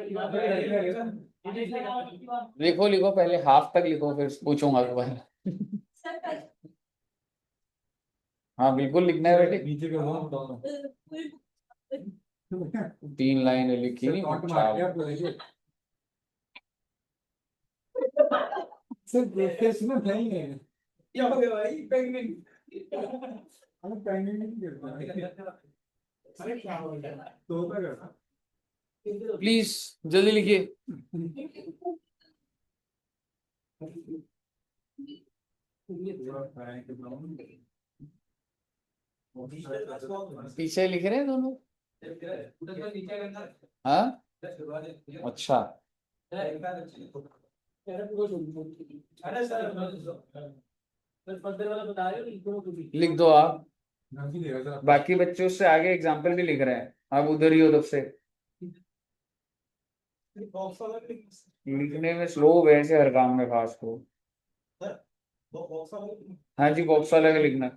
लिखो लिखो, पहले हाफ तक लिखो फिर पूछूंगा दोबारा। हाँ बिल्कुल लिखना है बेटे, नीचे का वो बताओ। 3 लाइन लिखी नहीं सर देखते सुनो नहीं है। क्या हो गया भाई पेंगुइन। हम पेंगुइन नहीं करते। अरे क्या हो गया तो करता। प्लीज जल्दी लिखिए। पीछे लिख रहे हैं दोनों? हाँ अच्छा, बस फर्दर वाला बता रहे हो, लिख दो कुछ। लिख दो आप, नाम भी देगा सर। बाकी बच्चे उससे आगे एग्जाम्पल भी लिख रहे हैं, आप उधर ही हो तब से। बॉक्स वाला लिख लिखने में स्लो वैसे हर काम में खास को। दो बॉक्स वाला हाँ जी, बॉक्स वाला ही लिखना।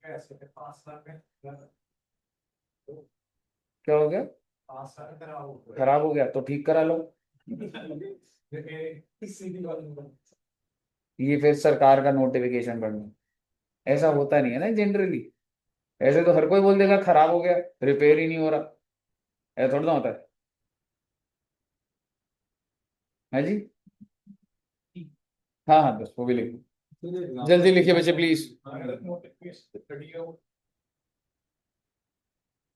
कैसे 5 लाख है, क्या हो गया? 5 लाख खराब हो गया तो ठीक करा लो। सीधी बात नहीं। ये फिर सरकार का नोटिफिकेशन पढ़ना, ऐसा होता नहीं है ना जनरली। ऐसे तो हर कोई बोल देगा खराब हो गया, रिपेयर ही नहीं हो रहा, ऐसा थोड़ा ना होता है जी। हाँ हाँ, बस वो भी लिख दो। जल्दी लिखिए बच्चे प्लीज।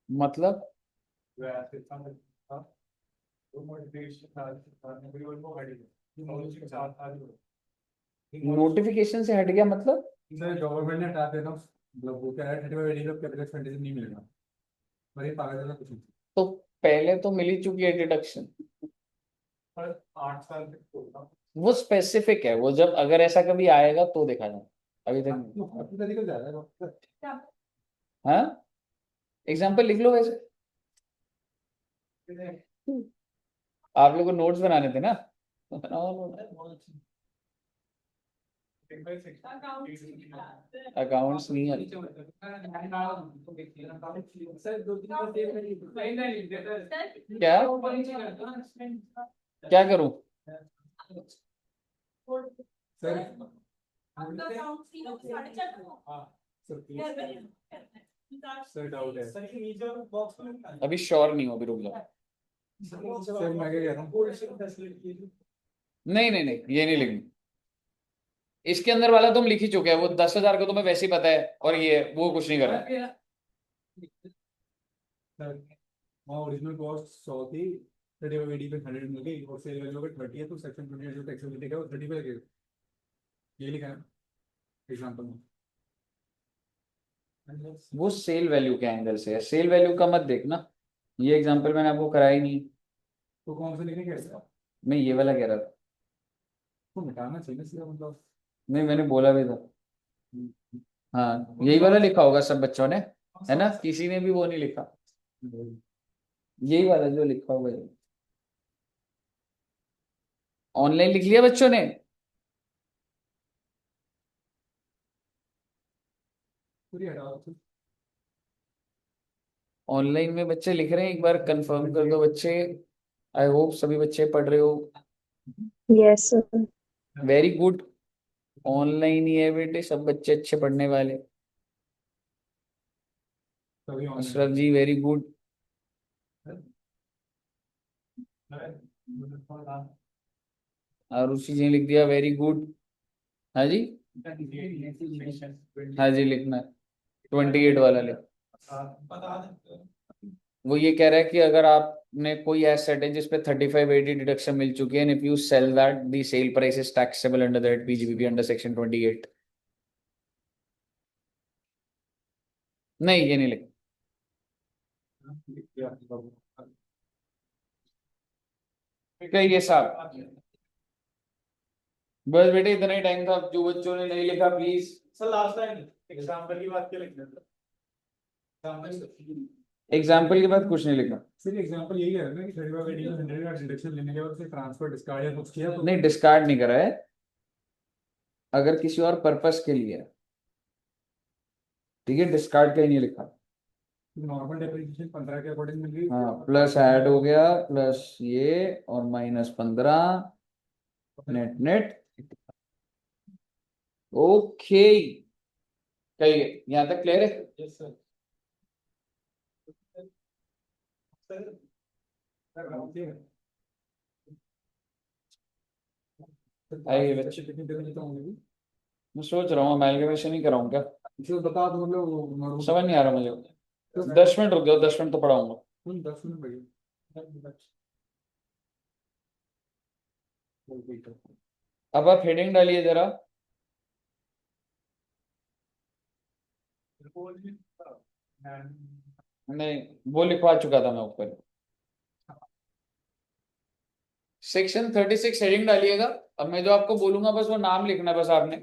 मतलब नोटिफिकेशन से हट गया मतलब? सर गवर्नमेंट ने हटा देना, मतलब वो कह रहा है 35 का कैपिटल एक्सपेंडिचर नहीं मिलेगा। पर ये पागल है कुछ नहीं। तो पहले तो मिल ही चुकी है डिडक्शन। पर 8 साल तक होगा। वो स्पेसिफिक है, वो जब अगर ऐसा कभी आएगा तो देखा जाए, अभी तक नहीं। अपनी तरीके से जा रहा है। हाँ, एग्जाम्पल लिख लो वैसे। आप लोगों को नोट्स बनाने थे ना, तो बनाओ। अकाउंट्स नहीं है सर 2 3 बार क्या? क्या करूं? सर आपका अकाउंट सी लोग 4.5 हाँ सर प्लीज सर डाउट है। सर ये नीचे वाला बॉक्स में निकाल। अभी श्योर नहीं हो, अभी रुक जाओ। सर मैं क्या कह रहा हूँ, नहीं नहीं नहीं, ये नहीं लिखनी। इसके अंदर वाला तुम लिख ही चुके हैं, वो 10,000 को तुम्हें वैसे ही पता है, और ये वो कुछ नहीं कर रहा। सर वहाँ ओरिजिनल कॉस्ट 100 थी, 30 पे 100 मिल गई, और सेल वैल्यू अगर 30 है तो सेक्शन 28 जो टैक्स लिखेगा वो 30 पे लगेगा। ये लिखा है एग्जाम्पल में। वो सेल वैल्यू के एंगल से है, सेल वैल्यू का मत देखना। ये एग्जांपल मैंने आपको कराया ही नहीं। तो कौन से लिखे कैसे? मैं ये वाला कह रहा था। तो मिटाना चाहिए सीधा मतलब। नहीं, मैंने बोला भी था। हाँ, यही वाला लिखा होगा सब बच्चों ने, है ना? किसी ने भी वो नहीं लिखा, यही वाला जो लिखा होगा। ऑनलाइन लिख लिया बच्चों ने? पूरी हटाओ। ऑनलाइन में बच्चे लिख रहे हैं, एक बार कंफर्म कर दो बच्चे। आई होप सभी बच्चे पढ़ रहे हो। Yes sir. Very good. Online ही है बेटे, सब बच्चे अच्छे पढ़ने वाले। तभी अशरफ जी वेरी गुड। आरुषि जी ने लिख दिया वेरी गुड। हाँ जी, हाँ जी लिखना है। 28 वाला लिख। वो ये कह रहा है कि अगर आपने कोई एसेट है जिसपे 3580 डिडक्शन मिल चुकी है, if you sell that the sale price is taxable under that PGBP under section 28। नहीं, ये नहीं लिख। कहिए साहब। बस बेटे इतना ही टाइम था, जो बच्चों ने नहीं लिखा please. Sir last time example की बात क्या लिखना था? एग्जाम्पल के बाद कुछ नहीं लिखा। सिर्फ एग्जांपल यही है ना कि 35 का 100 का डिडक्शन लेने के बाद से ट्रांसफर डिस्कार्ड या कुछ किया तो नहीं, डिस्कार्ड नहीं करा है, अगर किसी और पर्पस के लिए है, ठीक है, डिस्कार्ड का ही नहीं लिखा। नॉर्मल डेप्रिसिएशन 15 के अकॉर्डिंग मिल गई। हाँ, प्लस ऐड हो गया, प्लस ये और -15 नेट नेट। ओके, कही यहाँ तक क्लियर है? Yes sir. आइए बच्चे, कितनी देर में होंगे? मैं सोच रहा हूँ अमेलगमेशन ही कराऊं क्या। इसे बता दो मतलब समझ नहीं आ रहा मुझे। 10 मिनट रुक जाओ, 10 मिनट तो पढ़ाऊंगा। 10 मिनट लगे। अब आप हेडिंग डालिए जरा। नहीं, वो लिखवा चुका था मैं ऊपर। सेक्शन 36 हेडिंग डालिएगा, अब मैं जो आपको बोलूंगा बस वो नाम लिखना है बस आपने।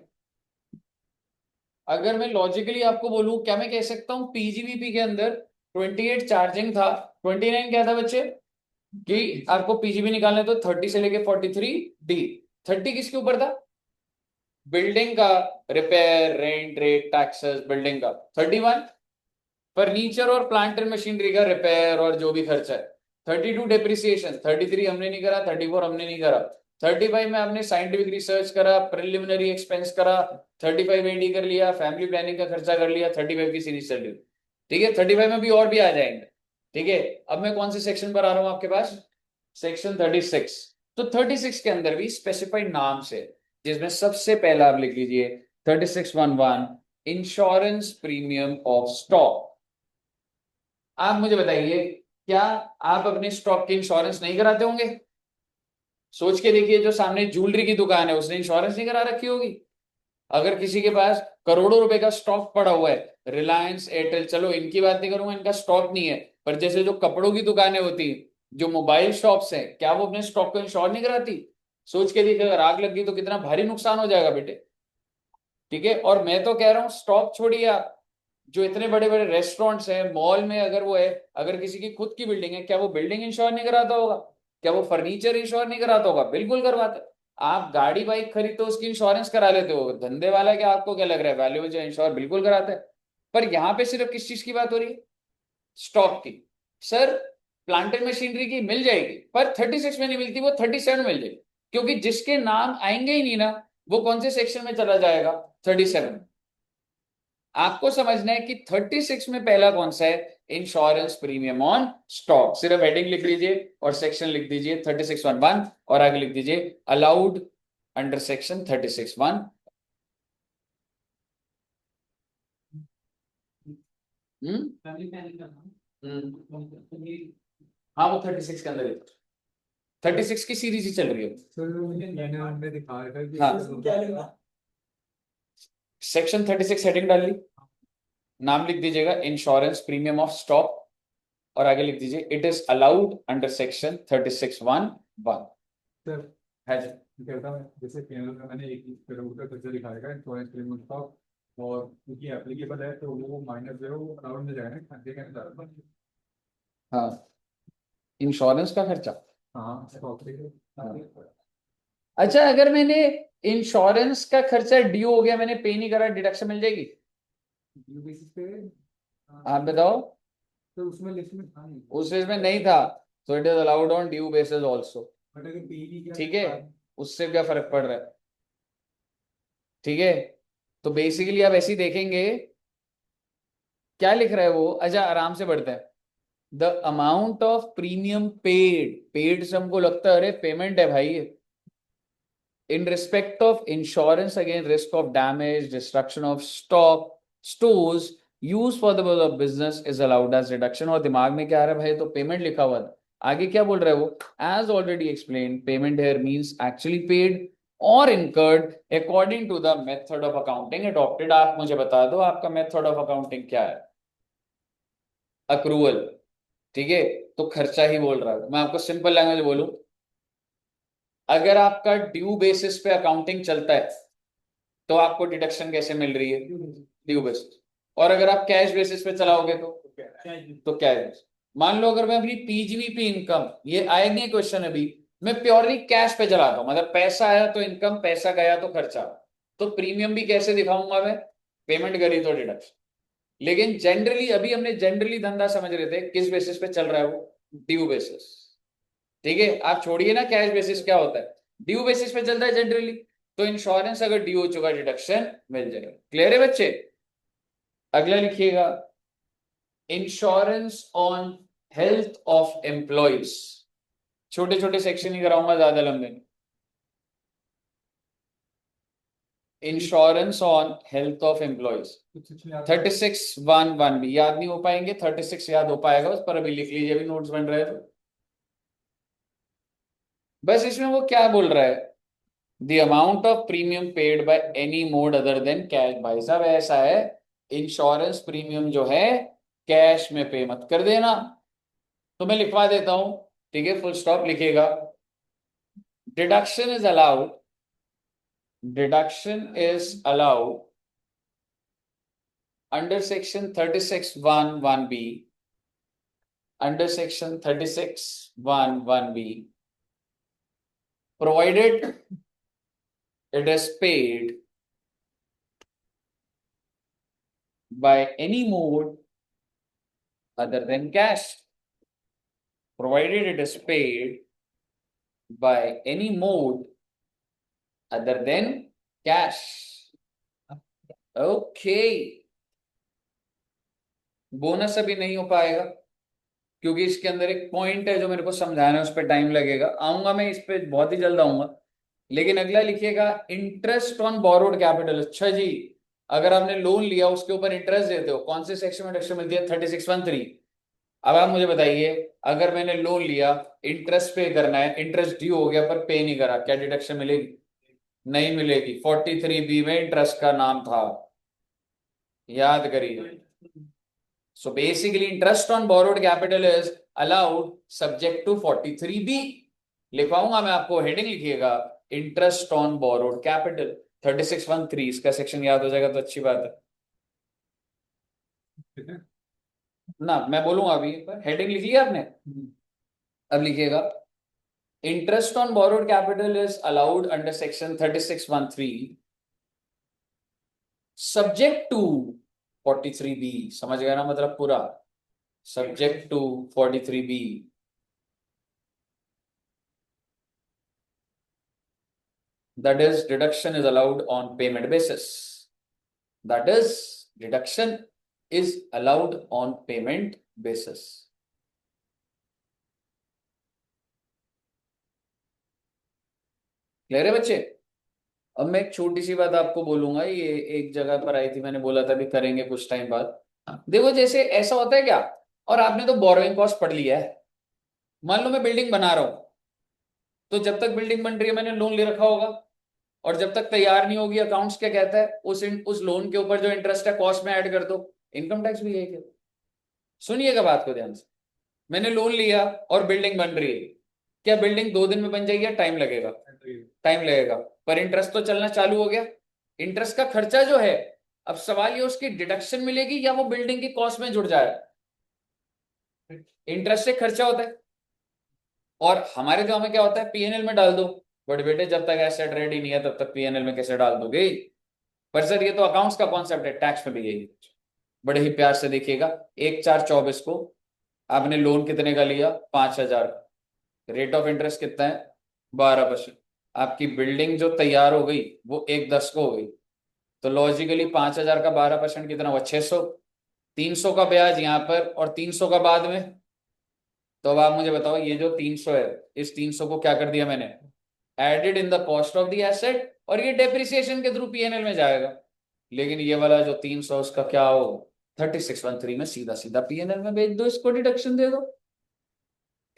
अगर मैं लॉजिकली आपको बोलूं, क्या मैं कह सकता हूं पीजीवीपी के अंदर 28 चार्जिंग था, 29 क्या था बच्चे, कि आपको पीजीबी निकालना है तो 30 से लेके 43 डी। 30 किसके ऊपर था, बिल्डिंग का, repair rent rate taxes building का। 31 फर्नीचर और प्लांट एंड मशीनरी का रिपेयर और जो भी खर्चा है। 32 डेप्रिसिएशन, 33 हमने नहीं करा, 34 हमने नहीं करा। 35 में आपने साइंटिफिक रिसर्च करा, प्रिलिमिनरी एक्सपेंस करा, 35 एडी कर लिया, फैमिली प्लानिंग का खर्चा कर लिया, 35 की सीरीज चल रही। ठीक है, 35 में भी और भी आ जाएंगे। ठीक है, अब मैं कौन से सेक्शन पर आ रहा हूं आपके पास, सेक्शन 36। तो 36 के अंदर भी स्पेसिफाइड नाम से, जिसमें सबसे पहला आप लिख लीजिए 36(1)(1) इंश्योरेंस प्रीमियम ऑफ स्टॉक। आप मुझे बताइए, क्या आप अपने स्टॉक की इंश्योरेंस नहीं कराते होंगे? सोच के देखिए, जो सामने ज्वेलरी की दुकान है उसने इंश्योरेंस नहीं करा रखी होगी। अगर किसी के पास करोड़ों रुपए का स्टॉक पड़ा हुआ है, रिलायंस एयरटेल, चलो इनकी बात नहीं करूंगा, इनका स्टॉक नहीं है, पर जैसे जो कपड़ों की दुकानें होती हैं, जो मोबाइल शॉप्स हैं, क्या वो अपने स्टॉक को इंश्योर नहीं कराती? सोच के देखिए, अगर आग लग गई तो कितना भारी नुकसान हो जाएगा बेटे। ठीक है, और मैं तो कह रहा हूं स्टॉक छोड़िए आप, जो इतने बड़े बड़े रेस्टोरेंट्स हैं, मॉल में अगर वो है, अगर किसी की खुद की बिल्डिंग है, क्या वो बिल्डिंग इंश्योर नहीं कराता होगा? क्या वो फर्नीचर इंश्योर नहीं कराता होगा? बिल्कुल करवाता है। आप गाड़ी बाइक खरीदते हो उसकी इंश्योरेंस करा लेते हो, धंधे वाला क्या, आपको क्या लग रहा है, वैल्यू जो इंश्योर बिल्कुल कराता है। पर यहाँ पे सिर्फ किस चीज की बात हो रही है, स्टॉक की। सर प्लांट एंड मशीनरी की मिल जाएगी, पर 36 में नहीं मिलती, वो 37 में मिल जाएगी, क्योंकि जिसके नाम आएंगे ही नहीं ना, वो कौन से सेक्शन में चला जाएगा, 37। आपको समझना है कि 36 में पहला कौन सा है, इंश्योरेंस प्रीमियम ऑन स्टॉक। सिर्फ हेडिंग लिख लीजिए और सेक्शन लिख दीजिए 36(1)(1) और आगे लिख दीजिए allowed under section 36(1). Family planning करना हाँ वो 36 के अंदर है, 36 की सीरीज ही चल रही है। मैंने हमने दिखा रखा है कि हाँ। क्या लेगा सेक्शन 36 हेडिंग डाल ली, नाम लिख दीजिएगा इंश्योरेंस प्रीमियम ऑफ स्टॉक और आगे लिख दीजिए it is allowed under section 36(1)(1). Sir है जी। कहता है जैसे पैनल में मैंने 1 करोड़ का खर्चा दिखा रखा है इंश्योरेंस प्रीमियम का, और क्योंकि एप्लीकेबल है तो वो -0 अराउंड में जाएगा खर्चे के अंदर। हाँ, इंश्योरेंस का खर्चा। हाँ स्टॉक से अच्छा, अगर मैंने इंश्योरेंस का खर्चा ड्यू हो गया, मैंने पे नहीं करा, डिडक्शन मिल जाएगी? ड्यू बेसिस पे। आप बताओ। तो उसमें लिस्ट में था नहीं, उस इसमें नहीं था, तो it is allowed on due basis also. But अगर पे नहीं किया ठीक है, उससे क्या फर्क पड़ रहा है? ठीक है, तो बेसिकली आप ऐसे ही देखेंगे, क्या लिख रहा है वो। अच्छा आराम से बढ़ते हैं। The amount of premium paid, paid से हमको लगता है अरे पेमेंट है भाई, in respect of insurance against risk of damage, destruction of stock, stores used for the purpose of business is allowed as reduction। और दिमाग में क्या आ रहा है भाई, तो पेमेंट लिखा हुआ था, आगे क्या बोल रहा है वो, as already explained payment here means actually paid or incurred according to the method of accounting adopted। आप मुझे बता दो आपका मेथड ऑफ अकाउंटिंग क्या है, अक्रूवल। ठीक है, तो खर्चा ही बोल रहा है। मैं आपको सिंपल लैंग्वेज बोलूं, अगर आपका ड्यू बेसिस पे अकाउंटिंग चलता है तो आपको डिडक्शन कैसे मिल रही है, ड्यू बेसिस। और अगर आप कैश बेसिस पे चलाओगे तो कैश। मान लो अगर मैं अपनी पीजीवीपी इनकम, ये आया नहीं क्वेश्चन अभी, मैं प्योरली कैश पे चलाता हूं, मतलब पैसा आया तो इनकम, पैसा गया तो खर्चा, तो प्रीमियम भी कैसे दिखाऊंगा मैं, पेमेंट करी तो डिडक्शन। लेकिन जनरली अभी हमने जनरली धंधा समझ रहे थे, किस बेसिस पे चल रहा है वो, ड्यू बेसिस। ठीक है, आप छोड़िए ना कैश बेसिस क्या होता है, ड्यू बेसिस पे चलता है जनरली, तो इंश्योरेंस अगर ड्यू हो चुका डिडक्शन मिल जाएगा। क्लियर है बच्चे? अगला लिखिएगा insurance on health of employees. छोटे छोटे सेक्शन ही कराऊंगा, ज्यादा लंबे नहीं। Insurance on health of employees 36(1)(1) भी याद नहीं हो पाएंगे, 36 याद हो पाएगा उस पर, अभी लिख लीजिए, अभी नोट्स बन रहे हैं तो। बस इसमें वो क्या बोल रहा है, the amount of premium paid by any mode other than cash. भाई साहब ऐसा है, इंश्योरेंस प्रीमियम जो है कैश में पे मत कर देना। तो मैं लिखवा देता हूं, ठीक है, फुल स्टॉप लिखेगा, deduction is allowed deduction is allowed under section 36(1)(1)(b), under section 36(1)(1)(b), provided it is paid by any mode other than cash. Provided it is paid by any mode other than cash. Okay. Bonus अभी नहीं हो पाएगा क्योंकि इसके अंदर एक पॉइंट है जो मेरे को समझाना है, उस पर टाइम लगेगा, आऊंगा मैं इस पे बहुत ही जल्द आऊंगा। लेकिन अगला लिखिएगा इंटरेस्ट ऑन बोरोड कैपिटल। अच्छा जी, अगर आपने लोन लिया उसके ऊपर इंटरेस्ट देते हो, कौन से सेक्शन में डिडक्शन मिलती है? 36(1)(3). अब आप मुझे बताइए, अगर मैंने लोन लिया, इंटरेस्ट पे करना है, इंटरेस्ट ड्यू हो गया पर पे नहीं करा, क्या डिडक्शन मिलेगी? नहीं मिलेगी। 43B में इंटरेस्ट का नाम था, याद करिए। So basically interest on borrowed capital is allowed subject to 43B। लिखवाऊंगा मैं आपको, हेडिंग लिखिएगा इंटरेस्ट ऑन बोरोड कैपिटल 36(1)(3। इसका सेक्शन याद हो जाएगा तो अच्छी बात है ठीक है। ना। मैं बोलूंगा अभी, हेडिंग लिख लिया आपने? अब लिखिएगा interest on borrowed capital is allowed under section 36(1)(3 subject to 43B। समझ गया ना, मतलब पूरा subject to 43B। That is, deduction is allowed on payment basis. That is, deduction is allowed on payment basis. Clear है बच्चे? अब मैं एक छोटी सी बात आपको बोलूंगा, ये एक जगह पर आई थी, मैंने बोला था भी करेंगे कुछ टाइम बाद। देखो जैसे ऐसा होता है क्या, और आपने तो बोरोइंग कॉस्ट पढ़ लिया है। मान लो मैं बिल्डिंग बना रहा हूं, तो जब तक बिल्डिंग बन रही है मैंने लोन ले रखा होगा, और जब तक तैयार नहीं होगी, अकाउंट्स क्या कहता है, उस लोन के ऊपर जो इंटरेस्ट है कॉस्ट में ऐड कर दो। इनकम टैक्स भी यही कहता है। सुनिएगा बात को ध्यान से, मैंने लोन लिया और बिल्डिंग बन रही है, क्या बिल्डिंग 2 दिन में बन जाएगी या टाइम लगेगा? टाइम लगेगा, पर इंटरेस्ट तो चलना चालू हो गया। इंटरेस्ट का खर्चा जो है, अब सवाल ये उसकी डिडक्शन मिलेगी या वो बिल्डिंग की कॉस्ट में जुड़ जाए? इंटरेस्ट से खर्चा होता है, और हमारे गांव में क्या होता है, पीएनएल में डाल दो। बट बेटे जब तक एसेट रेडी नहीं है तब तक पीएनएल में कैसे डाल दोगे? पर सर ये तो अकाउंट्स का कॉन्सेप्ट है, टैक्स में भी यही। बड़े ही प्यार से देखिएगा, 1/4/24 को आपने लोन कितने का लिया? 5,000 का। रेट ऑफ इंटरेस्ट कितना है? 12%। आपकी बिल्डिंग जो तैयार हो गई वो 1/10 को हो गई, तो लॉजिकली 5,000 का 12% कितना हुआ? 600। 300 का ब्याज यहाँ पर और 300 का बाद में। तो अब आप मुझे बताओ, ये जो 300 है, इस 300 को क्या कर दिया मैंने? Added in the cost of the asset, और ये डेप्रिसिएशन के थ्रू पीएनएल में जाएगा। लेकिन ये वाला जो 300 उसका क्या हो? 36(1)(3 में सीधा सीधा पीएनएल में भेज दो, इसको डिडक्शन दे दो।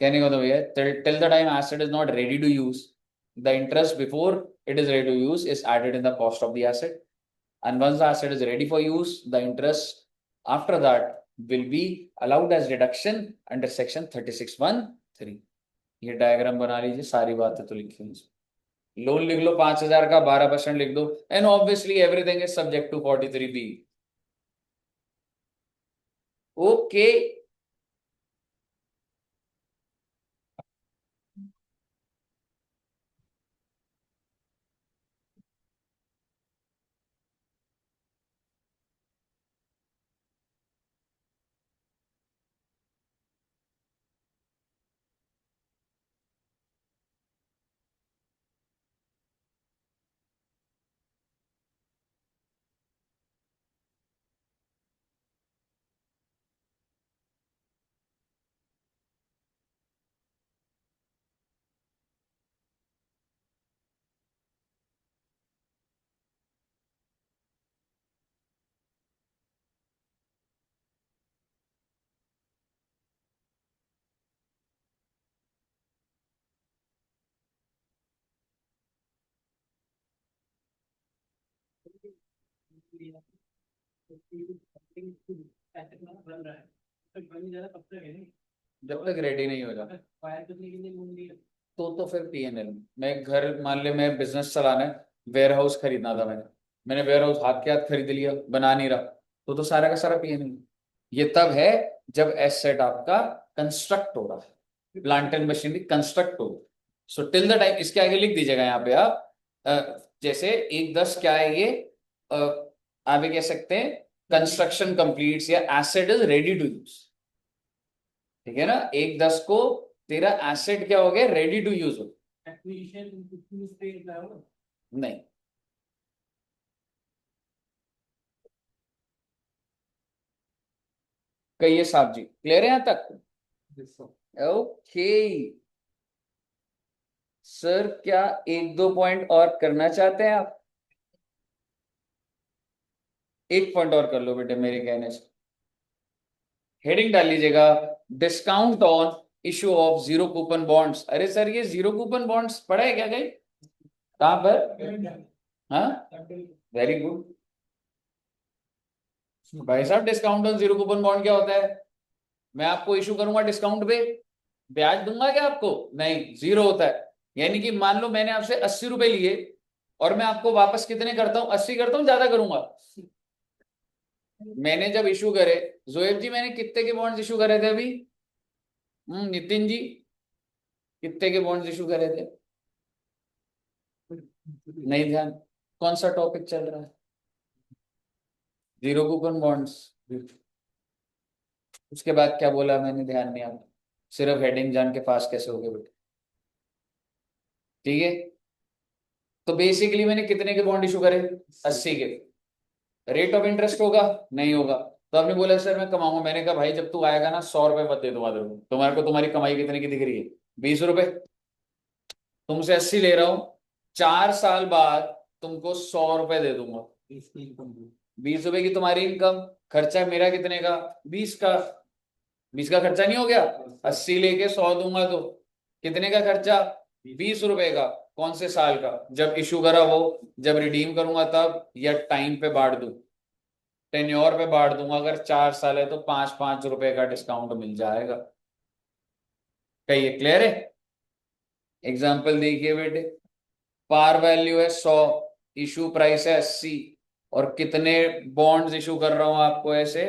कहने को तो भैया, till the time asset is not ready to use, the interest before it is ready to use is added in the cost of the asset, and once the asset is ready for use, the interest after that will be allowed as deduction under section 36(1)(3)। ये डायग्राम बना लीजिए, सारी बातें तो लिखी हुई। लोन लिख लो 5,000 का, 12% लिख दो, and obviously everything is subject to 43B। Okay. जब तक रेडी नहीं हो जाता तो फिर पीएनएल में। मैं घर, मान ले मैं बिजनेस चलाना है, वेयर हाउस खरीदना था मैंने वेयर हाउस हाथ के हाथ खरीद लिया, बना नहीं रहा, तो सारा का सारा पीएनबी। ये तब है जब एसेट आपका कंस्ट्रक्ट हो रहा है, प्लांट एंड मशीनरी कंस्ट्रक्ट हो। सो टिल द टाइम, इसके आगे लिख दीजिएगा यहाँ पे आप, जैसे 1-10 क्या है ये, आप ये कह सकते हैं कंस्ट्रक्शन कंप्लीट्स या asset is ready to use. ठीक है ना, 1-10 को तेरा एसेट क्या हो गया, रेडी टू यूज हो। नहीं, कहिए साहब जी, क्लियर है यहां तक? ओके सर, क्या 1-2 पॉइंट और करना चाहते हैं आप? एक पॉइंट और कर लो बेटे मेरे कहने से। हेडिंग डाल लीजिएगा, discount on issue of zero coupon bonds. अरे सर, ये जीरो कूपन बॉन्ड्स पढ़ा है क्या कहीं? कहां पर? हाँ, वेरी गुड भाई साहब। Discount on zero coupon bond क्या होता है? मैं आपको इशू करूंगा डिस्काउंट पे, ब्याज दूंगा क्या आपको? नहीं, जीरो होता है। यानी कि मान लो मैंने आपसे 80 रुपए लिए और मैं आपको वापस कितने करता हूं, 80 करता हूं, ज्यादा करूंगा? मैंने जब इशू करे, जोएब जी मैंने कितने के बॉन्ड्स इशू करे थे अभी? नितिन जी, कितने के बॉन्ड्स इशू करे थे? नहीं ध्यान, कौन सा टॉपिक चल रहा है? Zero coupon bonds. उसके बाद क्या बोला मैंने, ध्यान नहीं आता, सिर्फ हेडिंग जान के पास कैसे हो गए बेटे? ठीक है, तो बेसिकली मैंने कितने के बॉन्ड इशू करे? 80 के। रेट ऑफ इंटरेस्ट होगा? नहीं होगा। तो आपने बोला सर मैं कमाऊंगा, मैंने कहा भाई जब तू आएगा ना 100 रुपए मत दे दूंगा तुम्हारे को, तुम्हारी कमाई कितने की दिख रही है? 20 रुपए। तुमसे 80 ले रहा हूं, 4 साल बाद तुमको 100 रुपए दे दूंगा। 20 रुपए की तुम्हारी इनकम, खर्चा मेरा कितने का? 20 का। 20 का खर्चा नहीं हो गया? 80 लेके 100 दूंगा तो कितने का खर्चा? 20 रुपए का। कौन से साल का? जब इशू करा वो, जब रिडीम करूंगा तब, या टाइम पे बांट दूं? टेन्योर पे बांट दूंगा। अगर 4 साल है तो 5-5 रुपए का डिस्काउंट मिल जाएगा। कहिए क्लियर है? एग्जाम्पल देखिए बेटे, पार वैल्यू है 100, इशू प्राइस है 80, और कितने बॉन्ड्स इशू कर रहा हूं आपको ऐसे?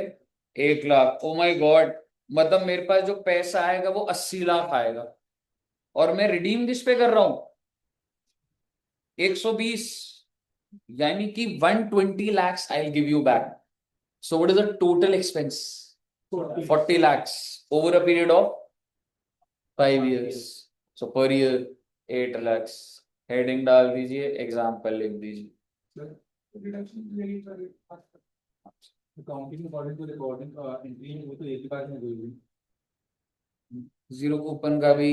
1 लाख। ओ माय गॉड, मतलब मेरे पास जो पैसा आएगा वो 80 लाख आएगा, और मैं रिडीम किस पे कर रहा हूं? 120, यानी कि 120 lakhs I give you back. So what is the total expense? 40 lakhs over a period of 5 years. So per year 8 lakhs। Heading डाल दीजिए, एग्जाम्पल लिख दीजिए। Accounting according to recording entry वो तो एक ही बार में हुई। जीरो कूपन का भी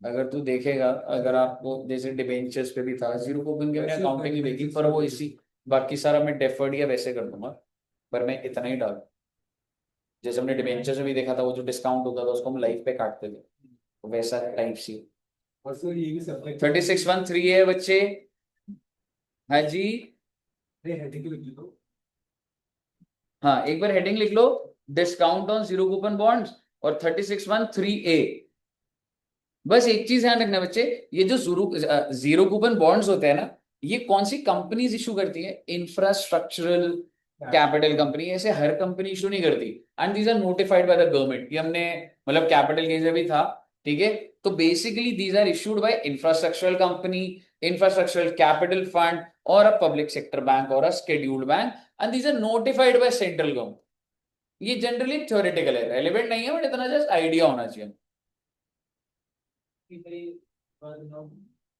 अगर तू देखेगा, अगर आपको जैसे डिबेंचर्स पे भी था जीरो कूपन के, मैंने अकाउंटिंग ही देखी, पर वो इसी, बाकी सारा मैं डेफर्ड या वैसे कर दूंगा, पर मैं इतना ही डाल। जैसे हमने डिबेंचर्स में भी देखा था, वो जो डिस्काउंट होता था उसको हम लाइफ पे काटते थे, तो वैसा टाइप सी। और सर ये भी सब्जेक्ट 36(1)(3) है बच्चे। हाँ जी, हेडिंग लिख लो। हाँ एक बार हेडिंग लिख लो, discount on zero coupon bonds, और 36(1)(3)(a। बस एक चीज ध्यान रखना बच्चे, ये जो जीरो कूपन बॉन्ड्स होते हैं ना, ये कौन सी कंपनीज इशू करती है? Infrastructural capital company. ऐसे हर कंपनी इशू नहीं करती, and these are notified by the government. ये हमने मतलब कैपिटल गेन्स में भी था, ठीक है? तो basically these are issued by infrastructural company, infrastructural capital fund, और अ पब्लिक सेक्टर बैंक, और a scheduled bank, and these are notified by central government. ये जनरली थ्योरेटिकल है, रेलेवेंट नहीं है, बट इतना जस्ट आइडिया होना चाहिए।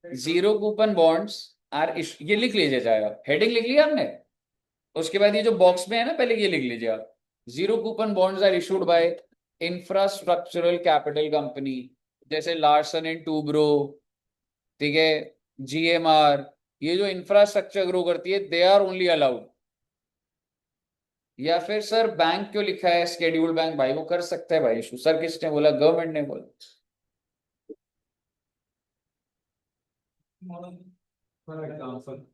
जीरो कूपन बॉन्ड्स आर, ये लिख लीजिए चाहे आप, हेडिंग लिख लिया आपने, उसके बाद ये जो बॉक्स में है ना, पहले ये लिख लीजिए आप, zero coupon bonds are issued by infrastructural capital company, जैसे लार्सन एंड टूब्रो, ठीक है, जीएमआर। ये जो इंफ्रास्ट्रक्चर ग्रो करती है, दे आर ओनली अलाउड। या फिर सर बैंक क्यों लिखा है शेड्यूल्ड बैंक? भाई वो कर सकते हैं भाई इशू। सर किसने बोला? गवर्नमेंट ने बोला। For example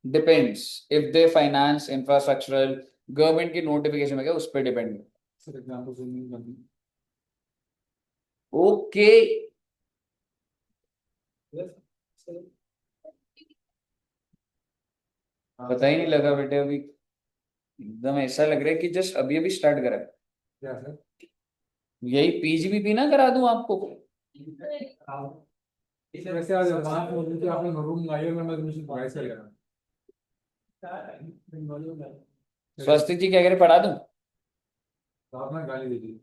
depends, if they finance infrastructural, government की नोटिफिकेशन में क्या, उस पर डिपेंड। सर एग्जांपल ओके, पता ही नहीं लगा बेटे अभी, एकदम ऐसा लग रहा है कि जस्ट अभी अभी स्टार्ट करा है। क्या सर? यही पीजीबीपी ना करा दूं आपको? वैसे आज रात को मुझे आपने रूम लाइए में मैं एडमिशन प्राइस कर लेना। स्वस्तिक जी क्या कह रहे, पढ़ा दूं? तो आप ना गाली दीजिए।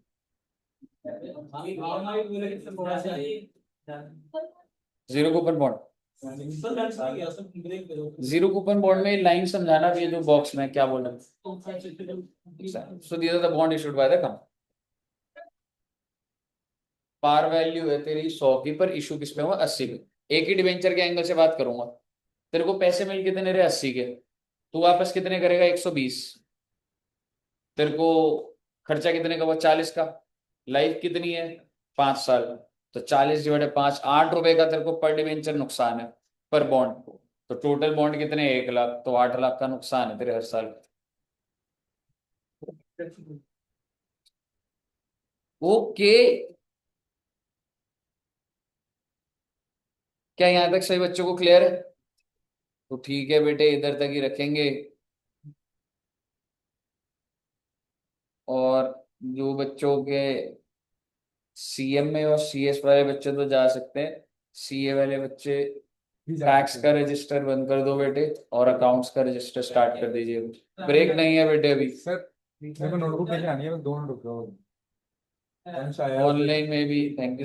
Zero coupon bond, zero coupon bond में लाइन समझाना भी है जो बॉक्स में क्या बोला। So these are the bond issued by the company. Par value है तेरी 100 की, पर इशू किस पे हुआ, 80 पे। एक ही डिवेंचर के एंगल से बात करूंगा। तेरे को पैसे मिल कितने रहे, 80 के, तू वापस कितने करेगा, 120। तेरे को खर्चा कितने का हुआ, 40 का। लाइफ कितनी है, 5 साल। तो 40/5, 8 रुपए का तेरे को पर डिवेंचर नुकसान है, पर बॉन्ड। तो टोटल बॉन्ड कितने, 1 लाख, तो 8 लाख का नुकसान है तेरे हर साल। ओके, क्या यहां तक सही बच्चों को क्लियर है? तो ठीक है बेटे, इधर तक ही रखेंगे। और जो बच्चों के सीएम में और सीएस वाले बच्चे तो जा सकते हैं, सीए वाले बच्चे टैक्स का रजिस्टर बंद कर दो बेटे, और अकाउंट्स का रजिस्टर स्टार्ट कर दीजिए। ब्रेक नहीं है बेटे अभी, सर मेरे को नोटबुक लेके आनी है, मैं 2 मिनट रुक रहा हूँ। ऑनलाइन में भी। Thank you.